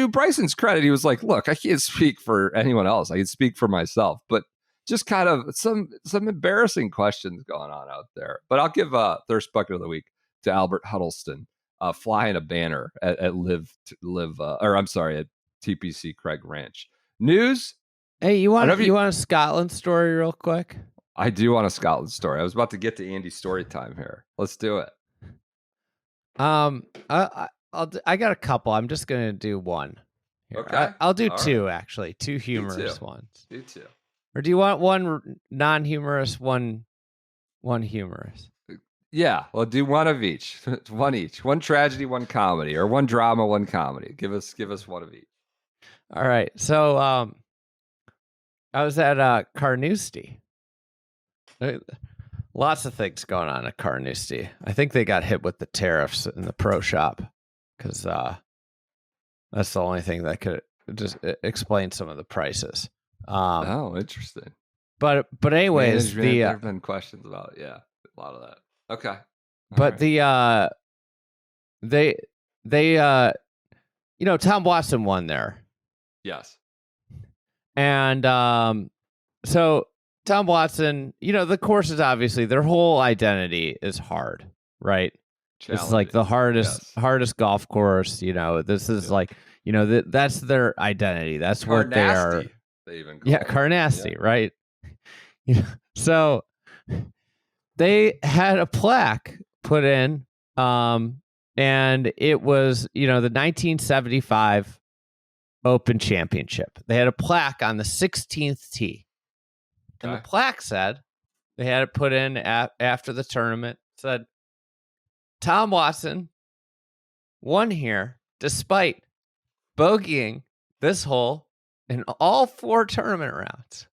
Bryson's credit, he was like, look, I can't speak for anyone else. I can speak for myself. But just kind of some embarrassing questions going on out there. But I'll give Thirst Bucket of the Week to Albert Huddleston flying a banner at at TPC Craig Ranch. News? Hey, you want a Scotland story real quick? I do want a Scotland story. I was about to get to Andy's story time here. Let's do it. I got a couple. I'm just gonna do one. Here. Okay, I'll do two actually. Two humorous ones. Do two. Or do you want one non-humorous, one humorous? Yeah, well, do one of each. One each. One tragedy, one comedy, or one drama, one comedy. Give us one of each. All right. So I was at Carnoustie. Lots of things going on at Carnoustie. I think they got hit with the tariffs in the pro shop because that's the only thing that could just explain some of the prices. Interesting. But anyways, there have been questions about a lot of that. Okay. But they Tom Watson won there. Yes. And so Tom Watson, the course is obviously their whole identity is hard, right? It's like the hardest golf course. This is that's their identity. That's what they are. They even call it. Carnoustie, right? So they had a plaque put in, and it was the 1975 Open Championship. They had a plaque on the 16th tee. And the plaque said, they had it put in after the tournament, said, Tom Watson won here despite bogeying this hole in all 4 tournament rounds.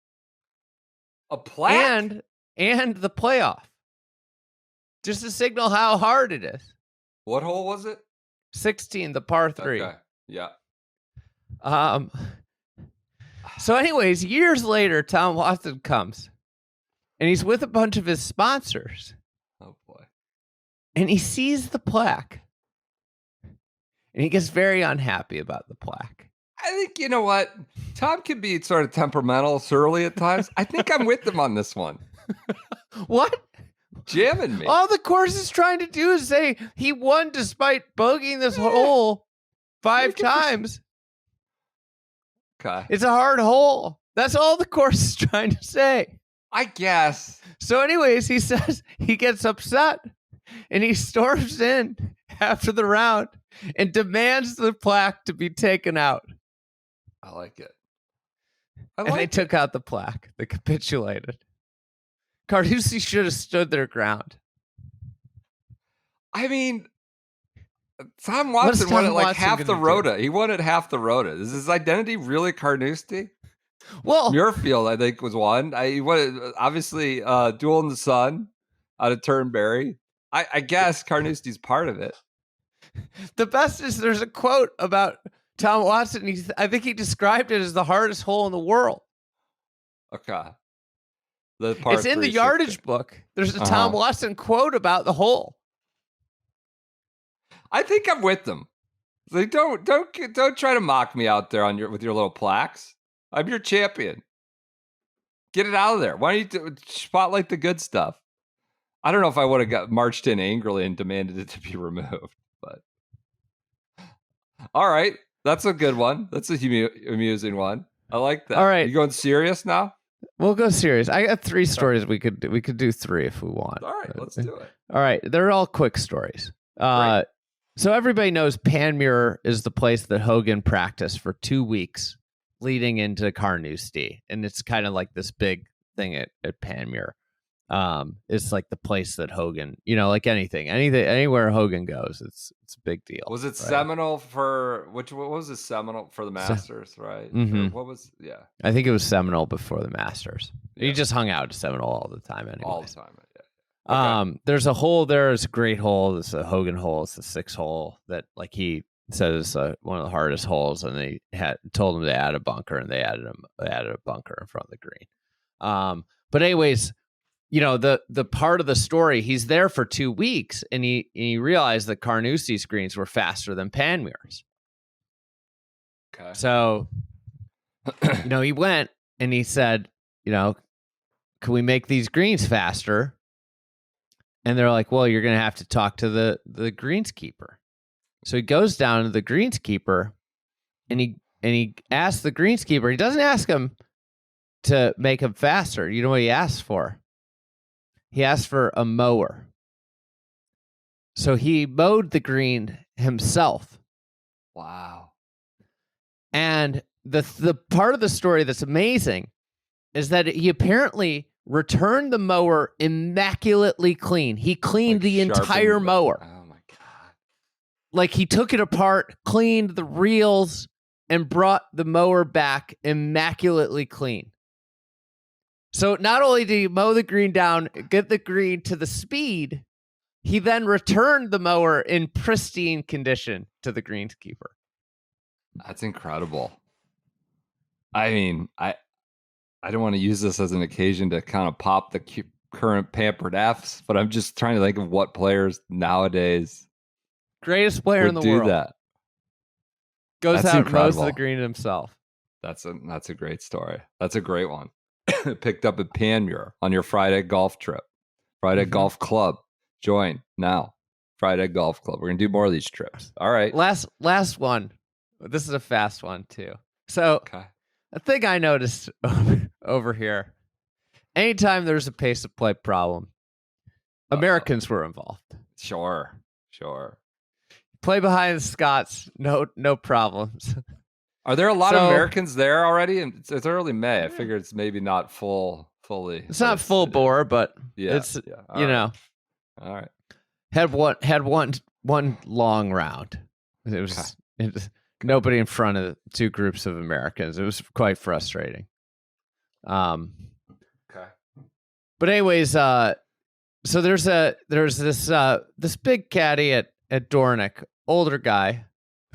A plaque? And the playoff. just to signal how hard it is. What hole was it? 16, the par 3. Okay. Yeah. So anyways, years later, Tom Watson comes, and he's with a bunch of his sponsors. Oh, boy. And he sees the plaque, and he gets very unhappy about the plaque. I think, you know what? Tom can be sort of temperamental, surly at times. I think I'm with him on this one. What? Jamming me. All the course is trying to do is say he won despite bogeying this hole 5 times. Okay. It's a hard hole. That's all the course is trying to say. I guess. So anyways, he says he gets upset and he storms in after the round and demands the plaque to be taken out. I like it. And they took out the plaque. They capitulated. Carducci should have stood their ground. I mean, Tom Watson won it like half the rota. He won it half the rota. Is his identity really Carnoustie? Well, Muirfield, I think, was one. He won it, obviously, Duel in the Sun out of Turnberry. I guess Carnoustie's part of it. The best is there's a quote about Tom Watson. I think he described it as the hardest hole in the world. Okay. It's in the yardage book. There's a Tom Watson quote about the hole. I think I'm with them. Like, don't try to mock me out there with your little plaques. I'm your champion. Get it out of there. Why don't you spotlight the good stuff? I don't know if I would have got marched in angrily and demanded it to be removed, but all right, that's a good one. That's a amusing one. I like that. All right, you going serious now? We'll go serious. I got 3 stories. We could do 3 if we want. All right, let's do it. All right, they're all quick stories. So everybody knows Panmure is the place that Hogan practiced for 2 weeks leading into Carnoustie, and it's kind of like this big thing at Panmure. It's like the place that Hogan, like anything, anywhere Hogan goes, it's a big deal. Was it Seminole for what was it Seminole for the Masters, right? Mm-hmm. What was I think it was Seminole before the Masters. Yeah. He just hung out at Seminole all the time anyway. All the time, yeah. Okay. There's a hole there. It's a great hole. It's a Hogan hole. It's the 6th hole that, like, he says is one of the hardest holes, and they told him to add a bunker, and they added a bunker in front of the green. But anyways, the part of the story, he's there for 2 weeks, and he realized that Carnoustie's greens were faster than Panmure's. Okay. So, he went and he said, can we make these greens faster? And they're like, well, you're going to have to talk to the greenskeeper. So he goes down to the greenskeeper, and he asks the greenskeeper. He doesn't ask him to make him faster. You know what he asks for? He asked for a mower. So he mowed the green himself. Wow. And the part of the story that's amazing is that he apparently returned the mower immaculately clean. He cleaned the entire mower. Oh my God. Like, he took it apart, cleaned the reels, and brought the mower back immaculately clean. So not only did he mow the green down, get the green to the speed, he then returned the mower in pristine condition to the greenskeeper. That's incredible. I mean, I don't want to use this as an occasion to kind of pop the current pampered Fs, but I'm just trying to think of what players nowadays greatest player in the world do that. Goes out and mows the green himself. That's a great story. That's a great one. Picked up at Panmure on your Friday golf trip. Friday Golf Club. Join now. Friday Golf Club. We're gonna do more of these trips. All right. Last one. This is a fast one too. So a thing I noticed over here, anytime there's a pace of play problem, Americans were involved. Sure. Play behind the Scots, no problems. Are there a lot of Americans there already? And it's early May. I figure it's maybe not fully. It's not full bore, but it's All right. Had one long round. It was nobody in front of 2 groups of Americans. It was quite frustrating. Okay. But anyways, So there's this big caddy at Dornick, older guy,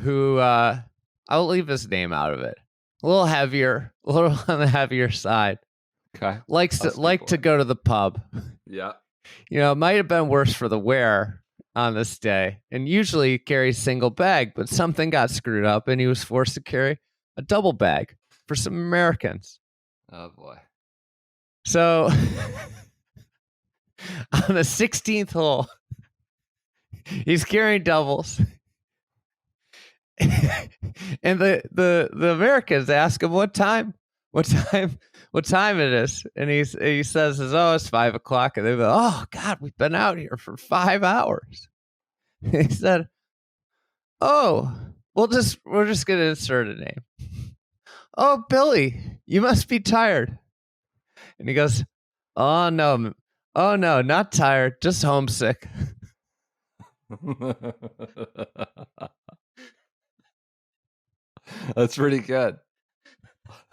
who I'll leave his name out of it. A little heavier, a little on the heavier side. Okay. Likes to go to the pub. Yeah. It might have been worse for the wear on this day. And usually he carries single bag, but something got screwed up and he was forced to carry a double bag for some Americans. Oh boy. So on the 16th hole, he's carrying doubles. And the Americans ask him what time it is, and he says, it's 5 o'clock, and they go, oh God, we've been out here for 5 hours. He said, oh, we're just gonna insert a name. Oh, Billy, you must be tired. And he goes, oh no, not tired, just homesick. That's pretty good.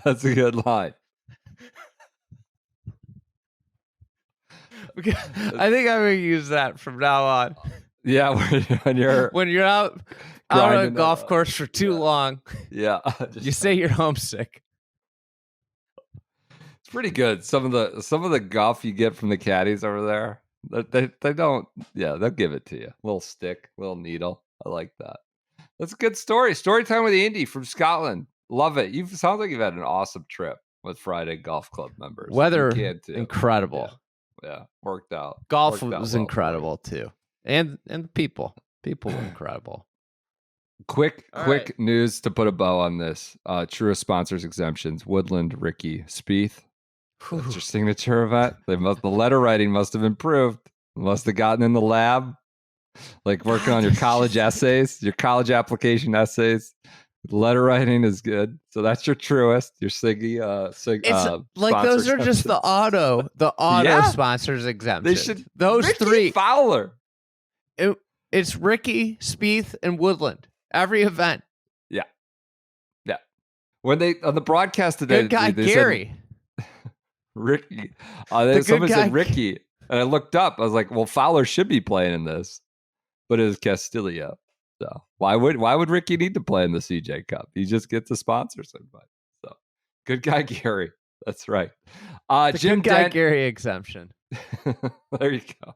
That's a good line. I think I'm gonna use that from now on. Yeah, when you're out on a golf course for too long. Yeah, you say you're homesick. It's pretty good. Some of the golf you get from the caddies over there, they don't. Yeah, they'll give it to you. Little stick, little needle. I like that. That's a good story. Story time with Andy from Scotland. Love it. Sounds like you've had an awesome trip with Friday Golf Club members. Weather incredible. Yeah, worked out. Golf was incredible too, and the people were incredible. Quick news to put a bow on this. Truist sponsors exemptions. Woodland, Ricky, Spieth. That's your signature event. The letter writing must have improved. Must have gotten in the lab. Like working on your college essays, your college application essays. Letter writing is good. So that's your Truist, your Siggy. Like those are just the auto sponsors exemption. They should. Those Ricky three. Fowler. It's Ricky, Spieth, and Woodland. Every event. Yeah. When they on the broadcast today, good guy they Gary. Said, Ricky. Somebody said Ricky, and I looked up. I was like, well, Fowler should be playing in this. But it was Castillo. So why would Ricky need to play in the CJ Cup? He just gets a sponsors invite. So good guy Gary. That's right. Jim good guy Dent, Gary exemption. There you go.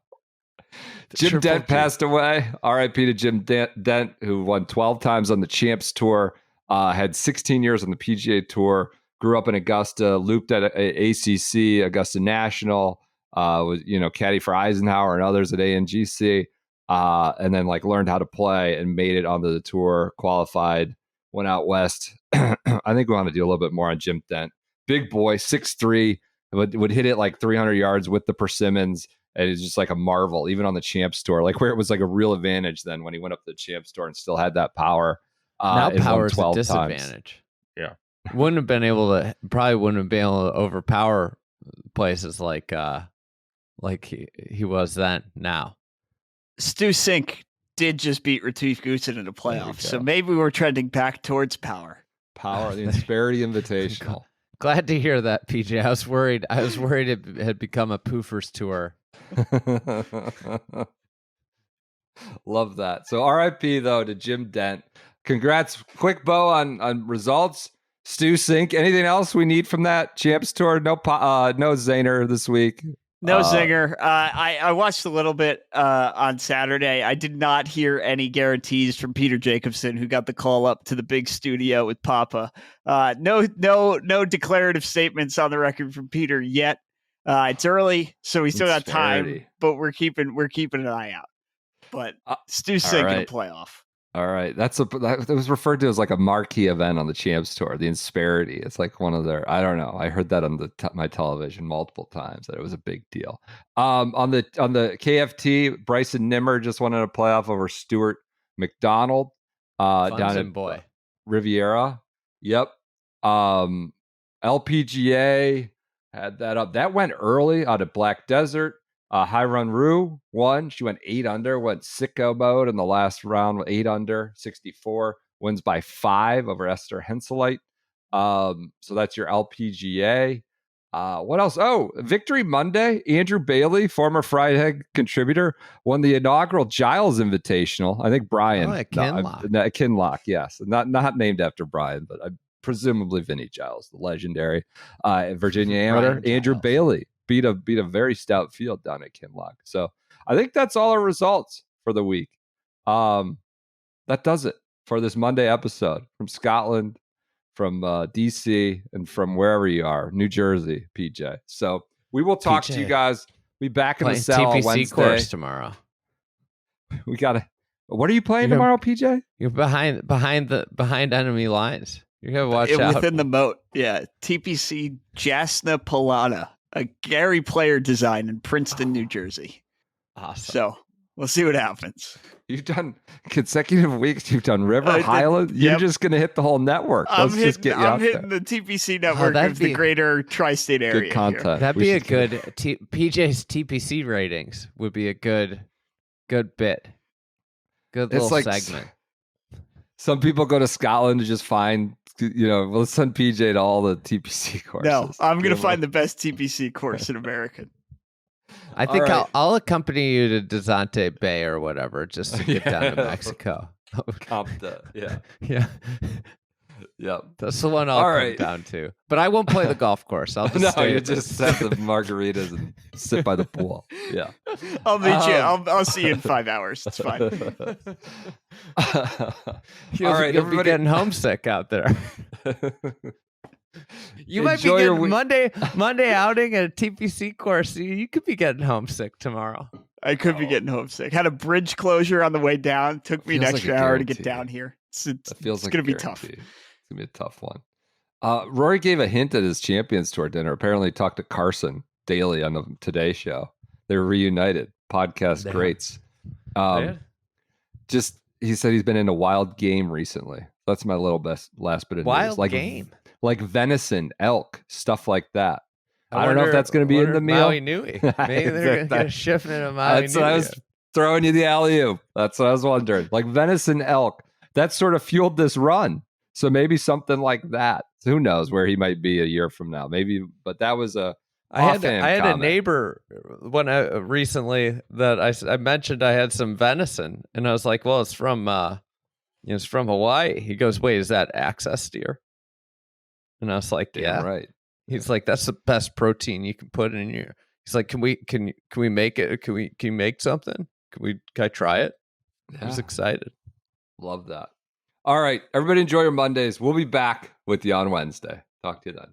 Jim Dent passed away. R.I.P. to Jim Dent, who won 12 times on the Champs Tour, had 16 years on the PGA Tour, grew up in Augusta, looped at ACC, Augusta National, was caddy for Eisenhower and others at ANGC. And then learned how to play and made it onto the tour, qualified, went out west. I think we want to do a little bit more on Jim Dent. Big boy, 6'3", would hit it 300 yards with the persimmons. And it's just like a marvel, even on the Champs Tour, where it was a real advantage then when he went up to the Champs Tour and still had that power. Now power is a disadvantage. Times. Yeah. Probably wouldn't have been able to overpower places like he was then now. Stu Cink did just beat Retief Goosen in the playoffs, so maybe we're trending back towards power. Power, the Insperity Invitational. Glad to hear that, PJ. I was worried it had become a poofers tour. Love that. So RIP though to Jim Dent. Congrats. Quick bow on results. Stu Cink. Anything else we need from that Champs Tour? No Zaner this week. No zinger. I watched a little bit on Saturday. I did not hear any guarantees from Peter Jacobsen, who got the call up to the big studio with Papa. No declarative statements on the record from Peter yet. It's early, so we still got time, but we're keeping an eye out. But Stu Cink in a playoff. All right, that was referred to as a marquee event on the Champs Tour. The Insperity. It's one of their. I don't know. I heard that on my television multiple times that it was a big deal. On the KFT, Bryson Nimmer just won in a playoff over Stuart McDonald down at Riviera. Yep. LPGA had that up. That went early out of Black Desert. Hai Run Rue won. She went 8 under, went sicko mode in the last round with 8 under, 64, wins by 5 over Esther Henselite. So that's your LPGA. What else? Oh, Victory Monday. Andrew Bailey, former Fried Egg contributor, won the inaugural Giles Invitational. I think Brian. Kinlock, yes. Not named after Brian, but presumably Vinny Giles, the legendary Virginia amateur. Andrew Bailey beat a very stout field down at Kinlock. So I think that's all our results for the week. That does it for this Monday episode from Scotland, from DC, and from wherever you are, New Jersey, PJ. So we will talk to you guys. Be back in the cell on Wednesday. TPC course tomorrow. We gotta. What are you playing tomorrow, PJ? You're behind enemy lines. You gotta watch out within the moat. Yeah, TPC Jasna Pilana, a Gary Player design in Princeton, New Jersey. Awesome. So we'll see what happens. You've done consecutive weeks. You've done River, Highland. You're just going to hit the whole network. I'm hitting the TPC network of the greater tri-state area. Good content. Here. That'd be a good PJ's TPC ratings would be a good bit. Good little segment. Some people go to Scotland to just find, let's send PJ to all the TPC courses. No, I'm going to find the best TPC course in America. I think I'll accompany you to Desante Bay or whatever, just to get down to Mexico. Yeah. Yep. That's the one I'll come down to. But I won't play the golf course. I'll just just set the margaritas and sit by the pool. Yeah. I'll meet you. I'll see you in 5 hours. It's fine. You'll be getting homesick out there. You might be getting Monday outing at a TPC course. You could be getting homesick tomorrow. I could be getting homesick. Had a bridge closure on the way down. Took me an extra hour to get down here. It's going to be tough. It's going to be a tough one. Rory gave a hint at his Champions Tour dinner. Apparently talked to Carson daily on the Today Show. They were reunited. Podcast greats. He said he's been in a wild game recently. That's my last bit of news. Wild game? Like venison, elk, stuff like that. I don't know if that's going to be in the meal. Maui Nui. Maybe they're going to shift into Maui That's Nui. what I was throwing you the alley-oop. That's what I was wondering. Like venison, elk. That sort of fueled this run. So maybe something like that. Who knows where he might be a year from now? Maybe, but that was a. I had a neighbor recently that I mentioned I had some venison, and I was like, "Well, it's from Hawaii." He goes, "Wait, is that access deer?" And I was like, "Yeah, right." He's like, "That's the best protein you can put in your." He's like, "Can we make it? Can you make something? Can I try it?" Yeah. I was excited. Love that. All right, everybody, enjoy your Mondays. We'll be back with you on Wednesday. Talk to you then.